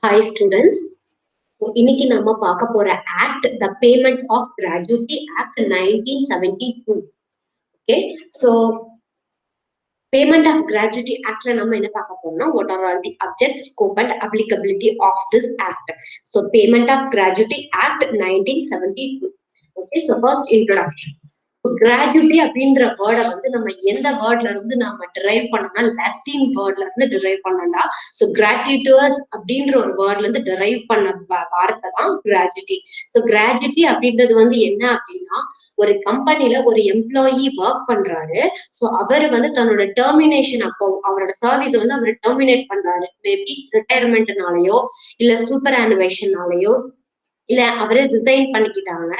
Hi students. So இன்னைக்கு நம்ம பார்க்க போற act the Payment of Gratuity Act 1972. Okay. So Payment of Gratuity Actல நம்ம என்ன பார்க்க போறோம்னா what are all the objects, scope and applicability of this act. So Payment of Gratuity Act 1972. Okay. So first introduction. Gratuity அப்படின்ற வேர்டை வந்து நம்ம எந்த வேர்ட்ல இருந்து நம்ம டிரைவ் பண்ணோம்னா லத்தீன் வேர்ட்ல இருந்து டிரைவ் பண்ணோம்டா. ஸோ கிராட்டிடியூஸ் அப்படின்ற ஒரு வேர்ட்ல இருந்து டிரைவ் பண்ண வார்த்தை தான் கிராஜுவிட்டி. ஸோ கிராஜுவிட்டி அப்படின்றது வந்து என்ன அப்படின்னா, ஒரு கம்பெனில ஒரு எம்ப்ளாயி ஒர்க் பண்றாரு. ஸோ அவர் வந்து தன்னோட டெர்மினேஷன் அப்போ அவரோட சர்வீஸ் வந்து அவர் டெர்மினேட் பண்றாரு. மேபி ரிட்டையர்மெண்ட்னாலயோ இல்ல சூப்பர் ஆனுவேஷன்னாலயோ இல்ல அவரே ரிசைன் பண்ணிக்கிட்டாங்க,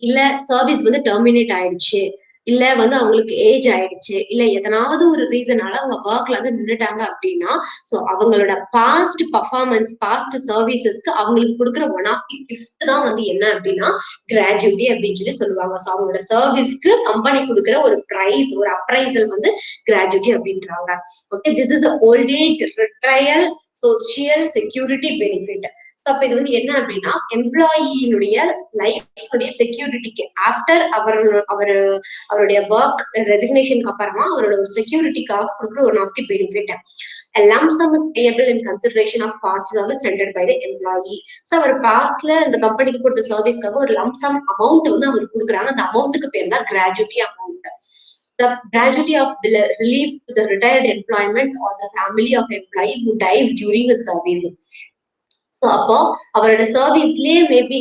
இல்ல சர்வீஸ் வந்து டெர்மினேட் ஆயிடுச்சு, இல்ல வந்து அவங்களுக்கு ஏஜ் ஆயிடுச்சு, இல்ல எதனாவது ஒரு ரீசனால அவங்க ஒர்க்ல வந்து நின்னுட்டாங்க அப்படின்னா, சோ அவங்களோட பாஸ்ட் பர்ஃபார்மன்ஸ், பாஸ்ட் சர்வீசஸ்க்கு அவங்களுக்கு கொடுக்குற ஒன் ஆஃப் தி கிஃப்ட் தான் வந்து என்ன அப்படின்னா கிராஜுவிட்டி அப்படின்னு சொல்லி சொல்லுவாங்க. ஸோ அவங்களோட சர்வீஸ்க்கு கம்பெனி கொடுக்குற ஒரு பிரைஸ், ஒரு அப்ரைசல் வந்து கிராஜுவிட்டி அப்படின்றாங்க. Okay, this is old age retiral social security benefit. So அப்ப இது வந்து என்ன அப்படின்னா எம்ப்ளாயினுடைய லைஃப்னுடைய செக்யூரிட்டிக்கு ஆஃப்டர் அவருடைய ஒர்க் ரெசிக்னேஷனுக்கு அப்புறமா அவரோட ஒரு செக்யூரிட்டிக்காக கொடுக்குற ஒரு of the benefit. A lump sum is payable in consideration of past service rendered by the employee. So அவர் பாஸ்ட்ல இந்த கம்பெனிக்கு கொடுத்த சர்வீஸ்க்காக ஒரு lump sum அமௌண்ட் வந்து அவர் கொடுக்குறாங்க. அந்த அமௌண்ட்டுக்கு பேர் தான் gratuity amount. The gratuity of relief to the retired employment or the family of employee who dies during his service. So அப்போ அவரோட சர்வீஸ்லயே மேபி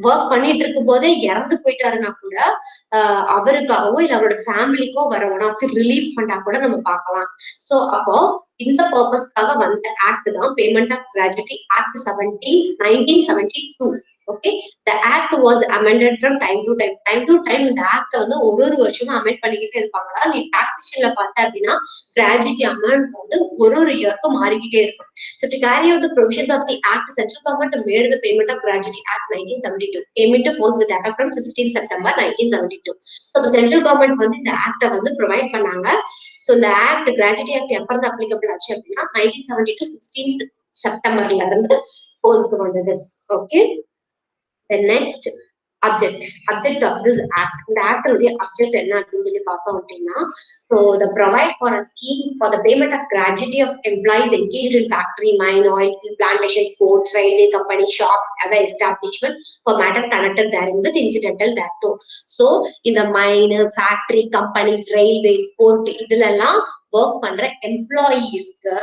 ஒர்க் பண்ணிட்டு இருக்கும் போதே இறந்து போயிட்டாருன்னா கூட அவருக்காகவோ இல்ல அவரோட ஃபேமிலிக்கோ வர ஒன் ஆஃப் தி ரிலீஃப் ஃபண்டா கூட நம்ம பார்க்கலாம். ஸோ அப்போ இந்த பர்பஸ்க்காக வந்த ஆக்ட் தான் payment of gratuity act 1972. Okay, the act was amended from time to time. இந்த ஆக்ட வந்து ஒரு வருஷமா அமெண்ட் பண்ணிக்கிட்டே இருப்பாங்களா. நீ டாக்ஸேஷன்ல பார்த்த அப்படின்னா கிராஜுவிட்டி அமௌண்ட் வந்து ஒரு இயருக்கு மாறிக்கிட்டே இருக்கும். So to carry out the provisions of the act, central government made the payment of gratuity act 1972 came into force with effect from 16 September 1972. So the central government வந்து இந்த ஆக்ட வந்து ப்ரொவைட் பண்ணாங்க. So இந்த ஆக்ட் கிராஜுவிட்டி ஆக்ட் எப்ப இருந்து applicable ஆச்சு அப்படின்னா 1972 16 செப்டம்பர்ல இருந்து போர்ஸ்க்கு வந்தது. Okay, the next object of this act. The act உடைய object என்ன அப்படின்னு சொல்லி பார்த்தோம் அப்படின்னா, so the provide for a scheme for the payment of gratuity of employees engaged in factory, mine, oil field, plantations, ports, railway company, shops, other establishment for matter connected therein with incidental thereto. So இந்த mine, factory, companies, railways, port இதுல எல்லாம் work பண்ற எம்ப்ளாயீஸ்க்கு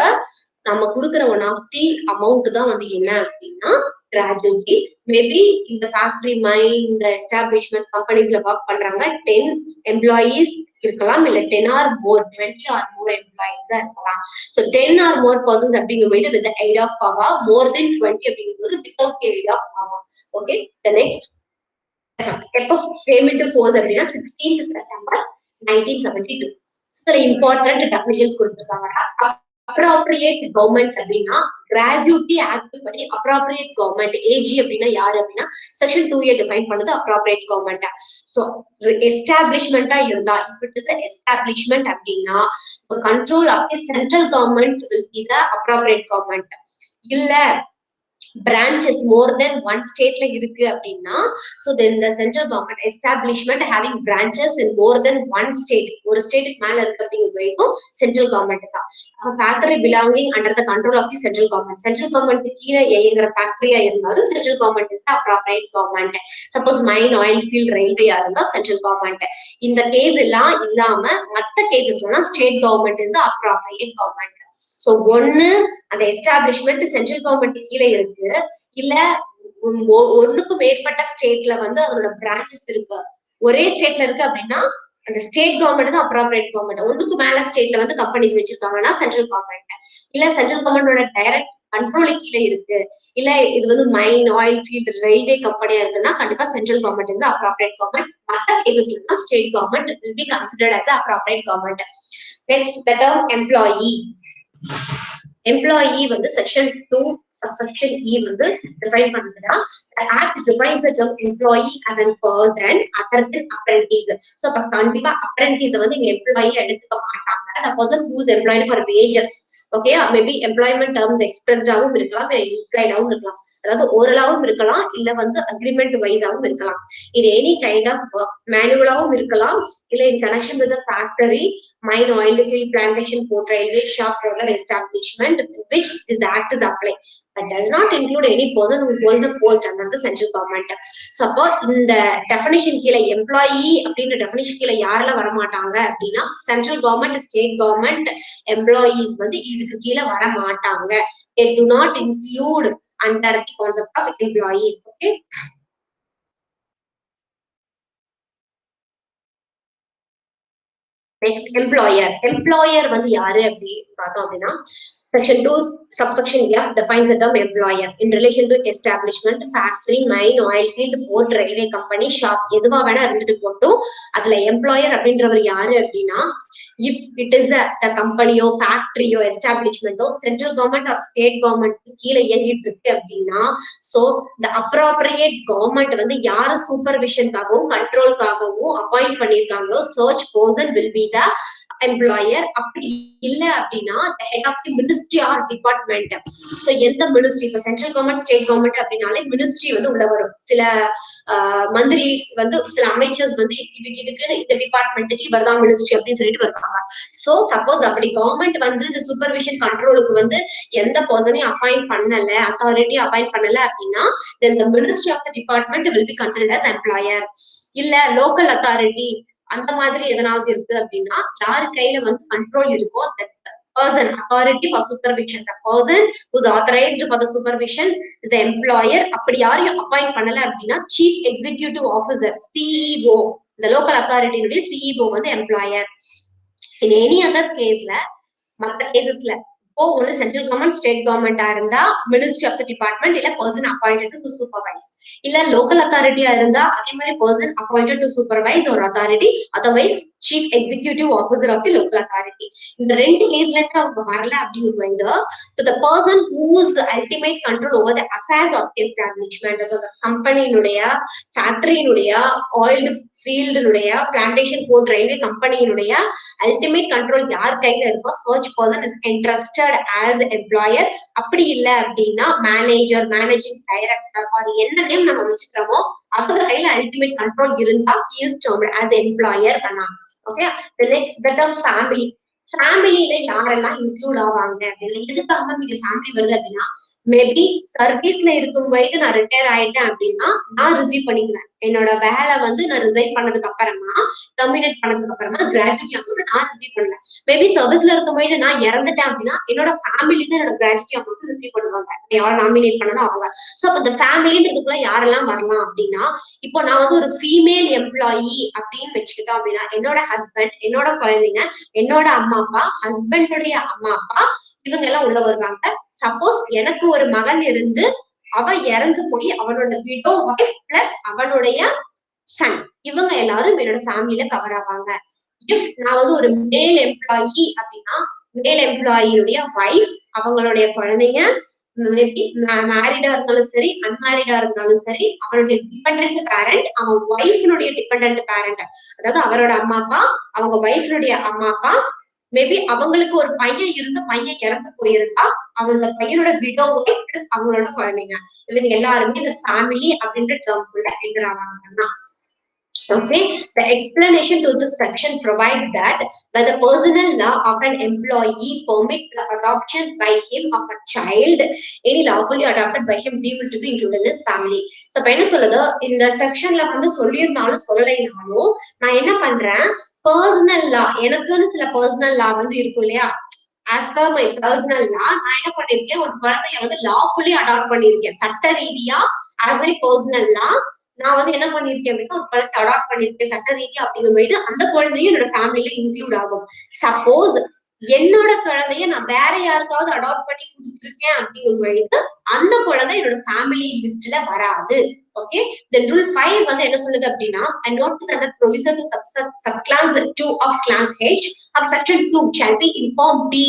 நம்ம கொடுக்குற one of the amount தான் வந்து என்ன அப்படின்னா கிராஜுவிட்டி. மேபி இந்த ஃபேக்டரி, மைன், இந்த எஸ்டாப்ளிஷ்மெண்ட் கம்பெனிஸ்ல ஒர்க் பண்றாங்க 10 எம்ப்ளாயீஸ் இருக்கலாம், இல்ல 10 or more 20 or more employees தான் இருக்கலாம். ஸோ 10 or more பர்சன்ஸ் அப்படிங்கும்போது with aid of power, more than 20 அப்படிங்கும்போது without aid of power. Okay, the next எப்போ பேமெண்ட் ஃபோர்ஸ் அப்படின்னா 16 செப்டம்பர் 1972. இம்பார்ட்டன்ட் டெஃபினிஷன்ஸ் கொடுத்துருக்காங்க. அப்ராப்ரியேட் கவர்மெண்ட் அப்படின்னா கிராஜுவிட்டி ஆக்ட் படி appropriate government, AG அப்படின்னா யாரு அப்படின்னா செக்ஷன் 2A டிஃபைன் பண்ணது அப்ராப்ரியேட் கவர்மெண்ட். ஸோ எஸ்டாப்ளிஷ்மெண்டா இருந்தா, இஃப் இட் இஸ் எஸ்டாப்ளிஷ்மெண்ட் அப்படின்னா control of the central government will be the appropriate government. இல்ல branches more than one stateல இருக்கு அப்படின்னா so then the central government establishment having branches in more than one state, ஒரு ஸ்டேட்டுக்கு மேல இருக்கு அப்படிங்கிறது சென்ட்ரல் கவர்மெண்ட் தான். Factory belonging under the control of the central government, central government கீழே இயங்குற ஃபேக்டரியா இருந்தாலும் central government is appropriate government. Suppose mine, oil field, ரயில்வேயா இருந்தா சென்ட்ரல் கவர்மெண்ட். இந்த கேஸ் எல்லாம் இல்லாம மற்ற கேசஸ்லாம் state government is appropriate government. So ஒண்ணு அந்த எஸ்டாப்ளிஷ்மெண்ட் சென்ட்ரல் கவர்மெண்ட் கீழே இருக்கு, இல்ல ஒண்ணுக்கும் மேற்பட்ட ஸ்டேட்ல வந்து அதோட பிரான்ச்சஸ் இருக்கு. ஒரே ஸ்டேட்ல இருக்கு அப்படின்னா அந்த ஸ்டேட் கவர்மெண்ட் தான் அப்ராப்ரியேட் கவர்மெண்ட். ஒண்ணுக்கு மேல ஸ்டேட்ல வந்து கம்பெனிஸ் வச்சிருக்காங்கன்னா சென்ட்ரல் கவர்மெண்ட். இல்ல சென்ட்ரல் கவர்மெண்டோட டைரக்ட் கண்ட்ரோல் கீழே இருக்கு, இல்ல இது வந்து மைன், ஆயில் ஃபீல்ட், ரயில்வே கம்பெனியா இருக்குன்னா கண்டிப்பா central government is appropriate government. மற்ற கேசஸ்ல state government will be considered as appropriate government. Next, the term employee. Employee வந்து செக்ஷன் 2 சப்செக்ஷன் E வந்து டிஃபைன் பண்ணுதுன்னா the act defines the term employee as a person other than apprentice. So அப்ப கண்டிப்பா apprentice வந்து இங்க employee எடுத்துக்க மாட்டாங்க. The person who is employed for wages, okay, maybe employment terms எக்ஸ்பிரஸ்டாவும் இருக்கலாம், இம்ப்ளைடாவும் இருக்கலாம். அதாவது ஓரலாவும் இருக்கலாம், இல்ல வந்து அக்ரிமெண்ட் வைஸாவும் இருக்கலாம். இது எனி கைண்ட் ஆஃப் ஒர்க் மேனுவலாவும் இருக்கலாம், இல்ல in connection with factory, mine, oil field, plantation, port, railway, shops, other establishment which this act is apply. But does not include any person who holds a post under the central government. So அப்போ இந்த definition கீழே employee அப்படின்ற definition கீழே யாரெல்லாம் வரமாட்டாங்க அப்படின்னா central government, state government employees வந்து இதுக்கு கீழே வர மாட்டாங்க. They do not include under the concept of employees. Okay. Next, employer வந்து யாரு அப்படின்னு பார்த்தோம் அப்படின்னா section 2 subsection F defines the term employer in relation to establishment, factory, mine, oil field, port, railway company, shop எதுவா வேணா இருந்துட்டு போட்டும் அதுல எம்ப்ளாயர் அப்படின்றவர் யாரு அப்படின்னா if it is the companyயோ ஃபேக்டரியோ எஸ்டாப்ளிஷ்மெண்டோ central government or state government கீழே இயங்கிட்டு இருக்கு அப்படின்னா சோ the appropriate கவர்மெண்ட் வந்து யாரு சூப்பர்விஷனுக்காகவும் கண்ட்ரோல்காகவும் அப்பாயிண்ட் பண்ணியிருக்காங்களோ சர்ச் person will be the employer. அப்படி இல்ல அப்படின்னா head of the ministry or department. So எந்த மினிஸ்ட்ரி, இப்ப சென்ட்ரல் கவர்மெண்ட், ஸ்டேட் கவர்மெண்ட் அப்படின்னாலே மினிஸ்ட்ரி வந்து உள்ள வரும். சில மந்திரி வந்து சில அமைச்சர்ஸ் வந்து இதுக்குன்னு இந்த டிபார்ட்மெண்ட்டுக்கு இவர் தான் மினிஸ்ட்ரி அப்படின்னு சொல்லிட்டு வருவாங்க. சோ சப்போஸ் அப்படி கவர்மெண்ட் வந்து இந்த சூப்பர்விஷன் கண்ட்ரோலுக்கு வந்து எந்த பர்சனையும் அப்பாயிண்ட் பண்ணல, அத்தாரிட்டி அப்பாயிண்ட் பண்ணல அப்படின்னா then the ministry of the department will be considered as employer. இல்ல லோக்கல் அத்தாரிட்டி அந்த மாதிரி எதனாவது இருக்கு அப்படின்னா யாரு கையில வந்து கண்ட்ரோல் இருக்கோ person authority for supervision, the person who is authorized for the supervision is the employer. அப்படி யாரையும் அப்பாயிண்ட் பண்ணல அப்படின்னா chief executive officer, CEO, the local authority உடைய CEO வந்து employer. in any other caseல மற்ற கேசஸ்ல இப்போ ஒன்னு சென்ட்ரல் கவர்மெண்ட், ஸ்டேட் கவர்மெண்டா இருந்தா மினிஸ்ட்ரி ஆஃப் தி டிபார்ட்மெண்ட் இல்ல பர்சன் அப்பாயிண்டட் டு சூப்பர்வைஸ், இல்ல லோக்கல் அத்தாரிட்டியா இருந்தா அதே மாதிரி பர்சன் அப்பாயிண்டட் டு சூப்பர்வைஸ் ஒரு authority, otherwise chief executive officer of the local authority. இந்த ரெண்டு கேஸ்லயுமே அவங்க வரல அப்படிங்கும்போது the person whose ultimate control over the affairs of the establishment, so the கம்பெனியினுடைய, ஃபேக்டரியினுடைய, ஆயில் ஃபீல்டுடைய, பிளான்டேஷன், போர்ட், ரயில்வே கம்பெனியினுடைய அல்டிமேட் கண்ட்ரோல் யார் கையில இருக்கோ சர்ச் person is entrusted as employer. அப்படி இல்ல அப்படின்னா மேனேஜர், மேனேஜிங் டைரக்டர் அது என்ன நேம் நம்ம வச்சுக்கிறோமோ அவங்க கையில அல்டிமேட் கண்ட்ரோல் இருந்தா he is termed as employer பண்ணலாம். Okay, the next the term family. ஃபேமிலியில யாரெல்லாம் இன்க்ளூட் ஆவாங்க அப்படின்னா எதுக்காக இங்க ஃபேமிலி வருது அப்படின்னா மேபி சர்வீஸ்ல இருக்கும் போது நான் ரிட்டையர் ஆயிட்டேன் அப்படின்னா நான் ரிசீவ் பண்ணிக்கிறேன். என்னோட வேலை வந்து நான் ரிசைன் பண்ணதுக்கு அப்புறமா, டெர்மினேட் பண்ணதுக்கு அப்புறமா கிராஜுவிட்டி அமௌண்ட் நான் ரிசீவ் பண்ணல. மேபி சர்வீஸ்ல இருக்கும் போது நான் இறந்துட்டேன் அப்படின்னா என்னோட ஃபேமிலி தான் என்னோட கிராஜுவிட்டி அமௌண்ட் ரிசீவ் பண்ணுவாங்க, யாரும் நாமினேட் பண்ணணும் அவங்க. சோ அப்ப இந்த ஃபேமிலின்றதுக்குள்ள யாரெல்லாம் வரலாம் அப்படின்னா இப்போ நான் வந்து ஒரு ஃபீமேல் எம்ப்ளாயி அப்படின்னு வச்சுக்கிட்டோம் அப்படின்னா என்னோட ஹஸ்பண்ட், என்னோட குழந்தைங்க, என்னோட அம்மா அப்பா, ஹஸ்பண்டுடைய அம்மா அப்பா இவங்க எல்லாம் உள்ள வருவாங்க. சப்போஸ் எனக்கு ஒரு மகன் இருந்து அவ இறந்து போய் அவனோட விடோ வைஃப் பிளஸ் அவனுடைய சன் இவங்க எல்லாரும் என்னோட ஃபேமிலியில கவர் ஆவாங்க. இஃப் நான் வந்து ஒரு மேல் எம்ப்ளாயி அப்படின்னா மேல் எம்ப்ளாயியுடைய வைஃப், அவங்களுடைய குழந்தைங்க, மேபி மேரிடா இருந்தாலும் சரி, அன்மேரிடா இருந்தாலும் சரி, அவனுடைய டிபெண்டன்ட் பேரண்ட், அவன் ஒய்ஃபினுடைய டிபெண்டன்ட் பேரண்ட், அதாவது அவரோட அம்மா அப்பா, அவங்க ஒய்ஃபினுடைய அம்மா அப்பா, மேபி அவங்களுக்கு ஒரு பையன் இருந்து பையன் இறந்து போயிருந்தா அவங்க பையனோட விடோ வைஃப் பிளஸ் அவங்களோட குழந்தைங்க இவங்க எல்லாருமே இந்த ஃபேமிலி அப்படின்ற டேர்ம்குள்ள enter ஆவாங்கன்னா. Okay, the explanation to this section provides that when the personal law of an employee permits the adoption by him of a child, any lawfully adopted by him deemed to be included in his family. So இப்ப என்ன சொல்லுது, இந்த செக்ஷன்ல வந்து சொல்லியிருந்தாலும் சொல்லலைனாலும் நான் என்ன பண்றேன், பர்சனல் லா எனக்குன்னு சில பர்சனல் லா வந்து இருக்கும் இல்லையா, as per my personal law நான் என்ன பண்ணிருக்கேன், ஒரு குழந்தைய வந்து lawfully adopt பண்ணிருக்கேன். சட்ட ரீதியா as my personal law நான் வந்து என்ன பண்ணிருக்கேன் அப்படின்னா ஒரு குழந்தை அடாப்ட் பண்ணிருக்கேன் சட்ட ரீதியா அப்படிங்கும்போது அந்த குழந்தையும் என்னோட ஃபேமிலியில இன்க்ளூட் ஆகும். சப்போஸ் என்னோட குழந்தைய நான் வேற யாருக்காவது அடாப்ட் பண்ணி கொடுத்துருக்கேன் அப்படிங்கும்போது அந்த குழந்தை என்னோட ஃபேமிலி லிஸ்ட்ல வராது. ஓகே, தென் ரூல் 5 வந்து என்ன சொல்லுது அப்படின்னா a notice under provision to subclass 2 of class H of section 2 shall be informed D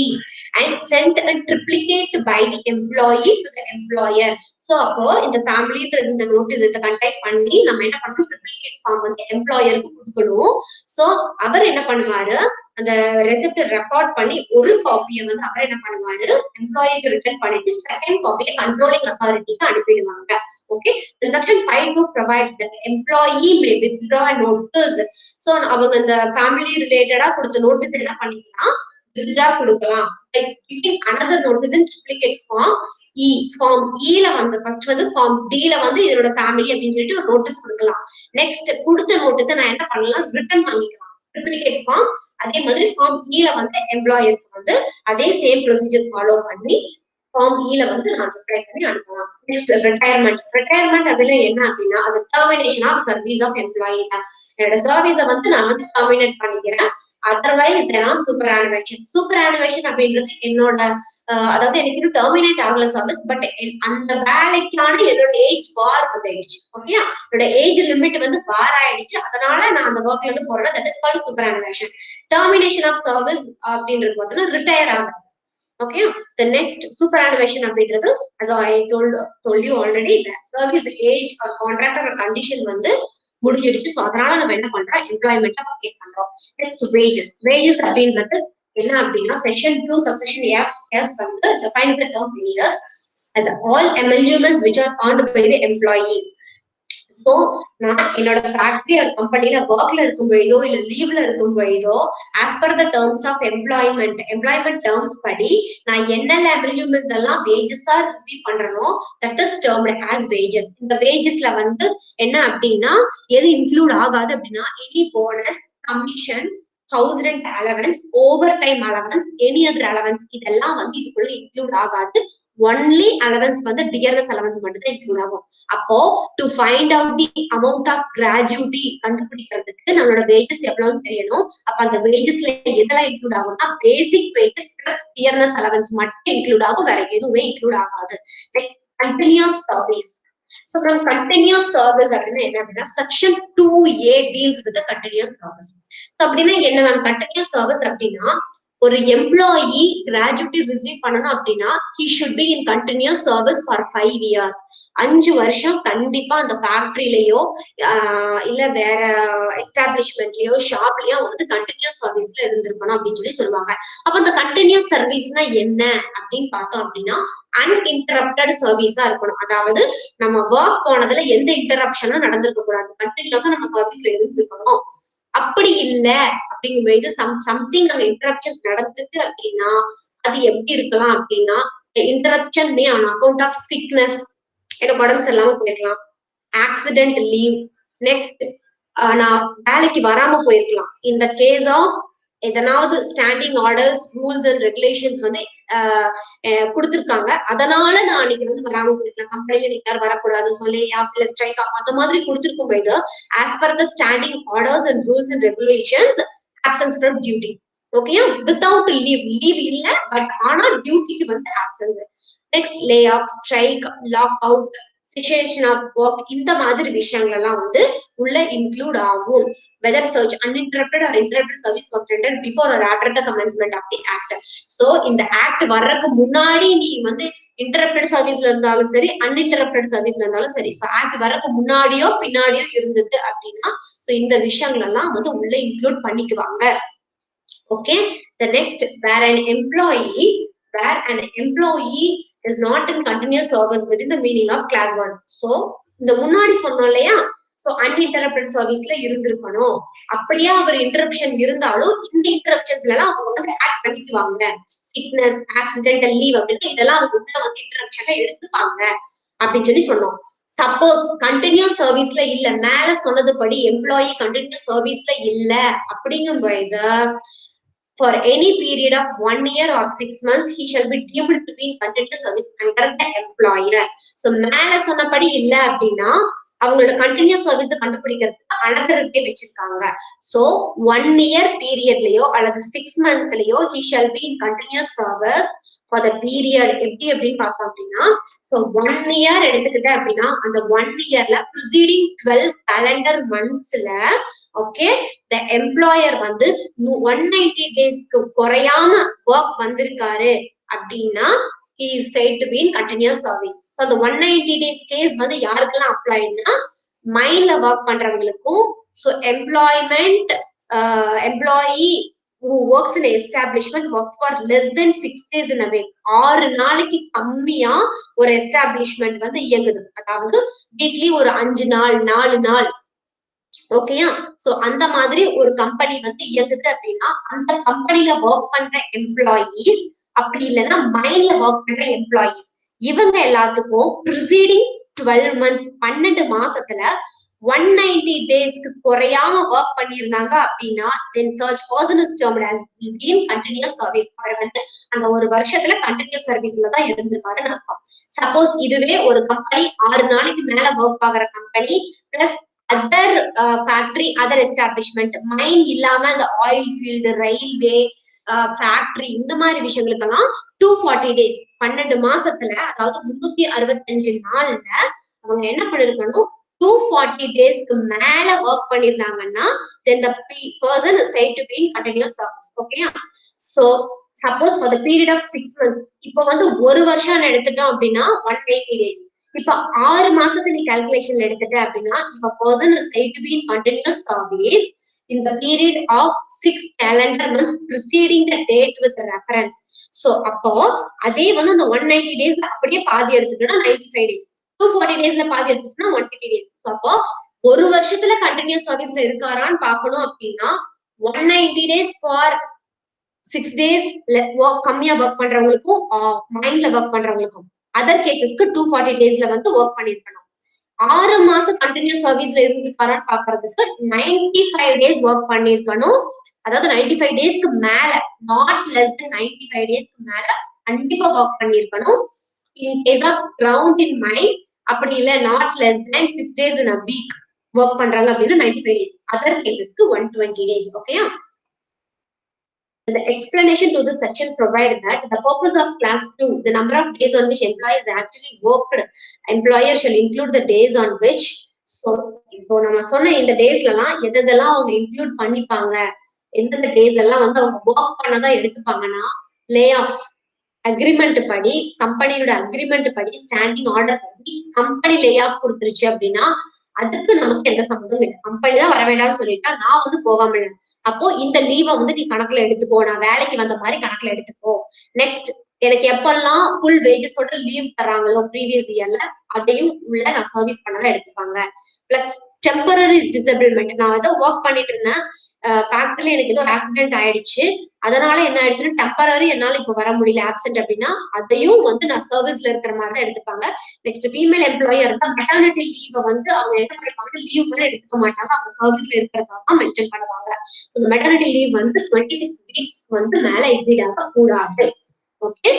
and sent a triplicate by the employee to the employer. So அப்போ இந்த ஃபேமிலின்ற இந்த நோட்டீஸ் இதை கண்டக்ட் பண்ணி நம்ம என்ன பண்ணணும், ட்ரிப்ளிகேட் ஃபார்ம் வந்து எம்ப்ளாயருக்கு கொடுக்கணும். சோ அவர் என்ன பண்ணுவாரு, அந்த ரெசிப்ட் ரெக்கார்ட் பண்ணி ஒரு காப்பியை வந்து அவர் என்ன பண்ணுவாரு, எம்ப்ளாயிக்கு ரிட்டர்ன் பண்ணிட்டு செகண்ட் காப்பியை கண்ட்ரோலிங் அத்தாரிட்டிக்கு அனுப்பிடுவாங்க. Okay, section 5(2) provides that employee may withdraw a notice. So அவங்க இந்த ஃபேமிலி ரிலேட்டடா கொடுத்த நோட்டீஸ் என்ன பண்ணிக்கலாம், வித்ட்ரா கொடுக்கலாம். Like giving another notice in duplicate form E. Form ல வந்து ஃபர்ஸ்ட் வந்து ஃபார்ம் D ல வந்து இதோட ஃபேமிலி அப்படின்னு சொல்லிட்டு ஒரு நோட்டீஸ் கொடுக்கலாம். நெக்ஸ்ட் கொடுத்த நோட்டீஸை நான் என்ன பண்ணலாம், ரிட்டர்ன் வாங்கிக்கலாம் ட்ரிப்ளிகேட் ஃபார்ம். அதே மாதிரி ஃபார்ம் ல வந்து எம்ப்ளாயருக்கு வந்து அதே சேம் ப்ரொசீஜர்ஸ் ஃபாலோ பண்ணி ஃபார்ம் ல வந்து நான் ரிப்ளை பண்ணி அனுப்பலாம். Next retirement. ரிட்டையர்மெண்ட் அப்படின்னா என்ன அப்படின்னா, அது termination of service of employee. என்னோட சர்வீஸை வந்து நான் வந்து டெர்மினேட் பண்ணிக்கிறேன். Otherwise superannuation. Superannuation அப்படின்றது என்னோட அதாவது எனக்கு இன்னும் டெர்மினேட் ஆகல சர்வீஸ், பட் அந்த வேலைக்கான என்னோட ஏஜ் பார் வந்துடுச்சு. ஓகே, என்னோட ஏஜ் லிமிட் வந்து பார் ஆயிடுச்சு, அதனால நான் அந்த ஒர்க்ல இருந்து போறேன். That is called superannuation. Termination of service அப்படின்றது பார்த்தோம்னா ரிட்டையர் ஆகுது. ஓகே, the next superannuation அப்படின்றது as I told you already, the service age or contract or condition வந்து முடிஞ்சிடுச்சு. சோ அதனால நம்ம என்ன பண்றோம், எம்ப்ளாய்மெண்ட் அப்டேட் பண்றோம். Next wages. wages அப்படின்றது என்ன அப்படின்னா, செக்ஷன் 2 சப்செக்ஷன் F வந்து defines the term wages as all emoluments which are earned by the employee. So நான் என்னோட ஃபேக்டரி ஒரு கம்பெனில ஒர்க்ல இருக்கும் போதோ இல்ல லீவ்ல இருக்கும் போதோ as per the terms of employment terms படி நான் என்னென்ன எம்ப்ளாய்மெண்ட்ஸ் எல்லாம் வேஜஸா ரிசீவ் பண்றனோ that is termed as wages. இந்த வேஜஸ்ல வந்து என்ன அப்படின்னா எது இன்க்ளூட் ஆகாது அப்படின்னா, any bonus, commission, house rent allowance, overtime allowance, any other allowance இதெல்லாம் வந்து இதுக்குள்ள இன்க்ளூட் ஆகாது. ஒன்லி அலவன்ஸ் வந்து டிஆர்எஸ் அலவன்ஸ் மட்டும் தான் இன்க்ளூட் ஆகும். அப்போ to find out the amount of gratuity கண்டுபிடிக்கிறதுக்கு நம்மளோட வேஜஸ் எவ்வளவுன்னு தெரியணும். அப்ப அந்த வேஜஸ்ல எதெல்லாம் இன்க்ளூட் ஆகும்னா, basic wages plus DRS allowance மட்டும் இன்க்ளூட் ஆகும், வேற எதுவுமே இன்க்ளூட் ஆகாது. Next continuous service. So from continuous service அப்படின்னா என்ன அப்படின்னா, section 2A deals with the continuous service. So அப்படின்னா என்ன மேம் continuous service அப்படின்னா, ஒரு எம்ப்ளாயி கிராஜுவிட்டி ரிசீவ் பண்ணணும் அப்படின்னா he should be in continuous service for 5 years. 5 வருஷம் கண்டிப்பா அந்த ஃபேக்டரியிலயோ இல்ல வேற எஸ்டாப்ளிஷ்மெண்ட்லயோ ஷாப்லயோ வந்து கண்டினியூஸ் சர்வீஸ்ல இருந்திருக்கணும் அப்படின்னு சொல்லி சொல்லுவாங்க. அப்ப அந்த கண்டினியூஸ் சர்வீஸ்னா என்ன அப்படின்னு பார்த்தோம் அப்படின்னா, அன்இன்டரப்டட் சர்வீஸா இருக்கணும். அதாவது நம்ம ஒர்க் போனதுல எந்த இன்டரப்ஷனும் நடந்திருக்க கூடாது, கண்டினியூஸா நம்ம சர்வீஸ்ல இருந்திருக்கணும். அப்படி இல்ல அப்படிங்கும்போது சம்திங் அங்க இன்டரப்ஷன்ஸ் நடந்திருக்கு அப்படின்னா அது எப்படி இருக்கலாம் அப்படின்னா, interruption may on account of sickness, எனக்கு உடம்பு சரியில்லாம போயிருக்கலாம், ஆக்சிடென்ட் லீவ், நெக்ஸ்ட் நான் வேலைக்கு வராம போயிருக்கலாம். இந்த கேஸ் ஆஃப் எதனாவது standing orders, rules and regulations வந்து கொடுத்துருக்காங்க, அதனால நான் அன்னைக்கு வந்து வராம போயிருக்கலாம். கம்பெனில நீங்க வரக்கூடாது சொல்லி ஆஃப்ல ஸ்ட்ரைக் ஆஃப் அந்த மாதிரி கொடுத்துருக்கும் போது as per the standing orders and rules and regulations absence from duty. Okay, without leave இல்ல, பட் ஆனா டியூட்டிக்கு வந்து absence. Next lay off, strike, lock out, situation of work, இந்த மாதிரி விஷயங்கள் எல்லாம் வந்து உள்ள இன்க்ளூட் ஆகும். வெதர் சர்ச் uninterrupted or interrupted service was rendered before or after the commencement of the act. So இந்த ஆக்ட் வர்றதுக்கு முன்னாடி நீ வந்து இன்டரப்டட் சர்வீஸ்ல இருந்தாலும் சரி, அன்இன்டரப்டட் சர்வீஸ்ல இருந்தாலும் சரி, சோ ஆக்ட் வர்றதுக்கு முன்னாடியோ பின்னாடியோ இருந்தது அப்படின்னா சோ இந்த விஷயங்கள் எல்லாம் வந்து உள்ள இன்க்ளூட் பண்ணிக்குவாங்க. Okay, the next, where an employee is not in continuous service within the meaning of class 1. So இந்த முன்னாடி சொன்னோம் இல்லையா, சோ அன்இன்டரப்டட் சர்வீஸ்ல இருந்திருக்கணும். அப்படியே அவர் இன்டரப்ஷன் இருந்தாலும் இந்த இன்டரப்ஷன்ஸ்ல எல்லாம் அவங்க வந்து ஆட் பண்ணிக்குவாங்க. சிக்னஸ், ஆக்சிடென்டல் லீவ் அப்படின்னு இதெல்லாம் அவங்க உள்ள வந்து இன்டரப்ஷன்ல எடுத்துப்பாங்க அப்படின்னு சொல்லி சொன்னோம். சப்போஸ் கண்டினியூஸ் சர்வீஸ்ல இல்ல, மேல சொன்னதுபடி எம்ப்ளாயி கண்டினியூஸ் சர்வீஸ்ல இல்ல அப்படிங்கும்போது for any period of 1 year or 6 months he shall be deemed to be in continuous service under the employer. So மேல சொன்னபடி இல்ல அப்படின்னா அவங்களோட கண்டினியூஸ் சர்வீஸ் கண்டுபிடிக்கிறதுக்கு அனதர் வச்சிருக்காங்க. சோ 1 year பீரியட்லயோ அல்லது 6 monthலயோ he shall be in continuous service for the period எப்படி அப்படின்னு பார்த்தோம் அப்படின்னா, so 1 year எடுத்துக்கிட்டேன் அப்படின்னா அந்த 1 yearல preceding 12 calendar monthsல ஓகே the employer வந்து 190 daysக்கு குறையாம work வந்திருக்காரு அப்படின்னா he is said to be in continuous service. so the 190 days case வந்து யாருக்கெல்லாம் அப்ளைனா மைன்ல work பண்றவங்களுக்கும், so employment employee who works in establishment works for less than 6 days in a week. 6 நாளைக்கு கம்மியா ஒரு establishment வந்து இயங்குது, அதாவது வீக்லி ஒரு 5 நாள் 4 நாள் ஓகேயா. சோ அந்த மாதிரி ஒரு கம்பெனி வந்து இயங்குது அப்படின்னா அந்த கம்பெனில ஒர்க் பண்ற எம்ப்ளாயீஸ், அப்படி இல்லைன்னா மைன்ல ஒர்க் பண்ற எம்ப்ளாயீஸ், இவங்க எல்லாத்துக்கும் ப்ரிசீடிங் 12 months 12 மாசத்துல 190 டேஸ்க்கு குறையாம ஒர்க் பண்ணியிருந்தாங்க அப்படின்னா then such person is termed as in continuous service. அவர் வந்து அந்த ஒரு வருஷத்துல கண்டினியூஸ் சர்வீஸ்ல தான் இருந்திருக்காருன்னு அர்த்தம். சப்போஸ் இதுவே ஒரு கம்பெனி 6 நாளைக்கு மேல ஒர்க் ஆகிற company plus other factory other establishment, mine இல்லாம இந்த ஆயில் ஃபீல்டு, ரயில்வே, ஃபேக்டரி இந்த மாதிரி விஷயங்களுக்கெல்லாம் 240 days 12 மாசத்துல அதாவது 365 நாள்ல அவங்க என்ன பண்ணிருக்கணும், 240 daysக்கு மேல work பண்ணிருந்தாங்கன்னா then the person is said to be in continuous service. ஓகேயா. so suppose for the period of 6 months, இப்போ வந்து ஒரு வருஷம் எடுத்துட்டோம் அப்படின்னா 180 days. இப்ப 6 மாசத்தை நீ கால்குலேஷன்ல எடுத்துட்ட அப்படின்னா if a person is said to be in continuous service in the period of 6 calendar months preceding the date with reference. so அப்போ அதே வந்து அந்த 190 daysல அப்படியே பாதி எடுத்துட்டோம்னா 95 days, 240 daysல பாதி எடுத்துட்டோம்னா 150 days. so அப்போ ஒரு வருஷத்துல கண்டினியூஸ் சர்வீஸ்ல இருக்காரான்னு பார்க்கணும் அப்படின்னா 190 days for 6 days கம்மியா ஒர்க் பண்றவங்களுக்கும் மைண்ட்ல ஒர்க் பண்றவங்களுக்கும் அதர் கேசஸ்க்கு 240 daysல வந்து ஒர்க் பண்ணிருக்கணும். 6 மாசம் கண்டினியூஸ் சர்வீஸ்ல இருந்திருக்காரான்னு பாக்குறதுக்கு 95 days ஒர்க் பண்ணிருக்கணும். அதாவது 95 daysக்கு மேல, நாட் லெஸ் தென் 95 daysக்கு மேல கண்டிப்பா ஒர்க் பண்ணிருக்கணும். In case of ground in mind அப்படி இல்ல not less than 6 days in a week work பண்றாங்க அப்படின்னா 95 days, அதர் கேசஸ்க்கு 120 days. ஓகேயா. The explanation to this section provides that the purpose of class 2, the number of days on which employees actually worked, employer shall include the days on which. so இப்போ நம்ம சொன்ன இந்த டேஸ்லாம் எதெல்லாம் அவங்க include பண்ணிப்பாங்க, எந்தெந்த டேஸ் எல்லாம் வந்து அவங்க ஒர்க் பண்ணதா எடுத்துப்பாங்கன்னா லே ஆஃப் அக்ரிமெண்ட் படி, கம்பெனியோட அக்ரிமெண்ட் படி, ஸ்டாண்டிங் ஆர்டர் படி கம்பெனி லே ஆஃப் கொடுத்துருச்சு அப்படின்னா அதுக்கு நமக்கு எந்த சம்மந்தமும் இல்லை. கம்பெனி தான் வர வேண்டாம்னு சொல்லிட்டா நான் வந்து போகாம இல்லை, அப்போ இந்த லீவை வந்து நீ கணக்குல எடுத்துக்கோ, நான் வேலைக்கு வந்த மாதிரி கணக்குல எடுத்துக்கோ. நெக்ஸ்ட் எனக்கு எப்பெல்லாம் ஃபுல் வேஜஸோட லீவ் தராங்களோ ப்ரீவியஸ் இயர்ல அதையும் உள்ள நான் சர்வீஸ் பண்ணதான் எடுத்துப்பாங்க. பிளஸ் டெம்பரரி டிசபிள்மெண்ட், நான் ஏதோ ஒர்க் பண்ணிட்டு இருந்தேன் ஃபேக்டரியில எனக்கு ஏதோ ஆக்சிடென்ட் ஆயிடுச்சு, அதனால என்ன ஆயிடுச்சுன்னா டெம்பரரி என்னால இப்ப வர முடியல ஆப்சென்ட் அப்படின்னா அதையும் வந்து நான் சர்வீஸ்ல இருக்கிற மாதிரி தான் எடுத்துப்பாங்க. நெக்ஸ்ட் ஃபீமேல் எம்ப்ளாயர் இருந்தா மெட்டர்னிட்டி லீவை வந்து அவங்க என்ன பண்ணிருப்பாங்க, லீவ் கூட எடுத்துக்க மாட்டாங்க, அவங்க சர்வீஸ்ல இருக்கிறதா தான் மென்ஷன் பண்ணுவாங்க. ஸோ இந்த மெட்டர்னிட்டி லீவ் வந்து 26 weeks வந்து மேல எக்ஸீட் ஆக கூடாது. ஓகே.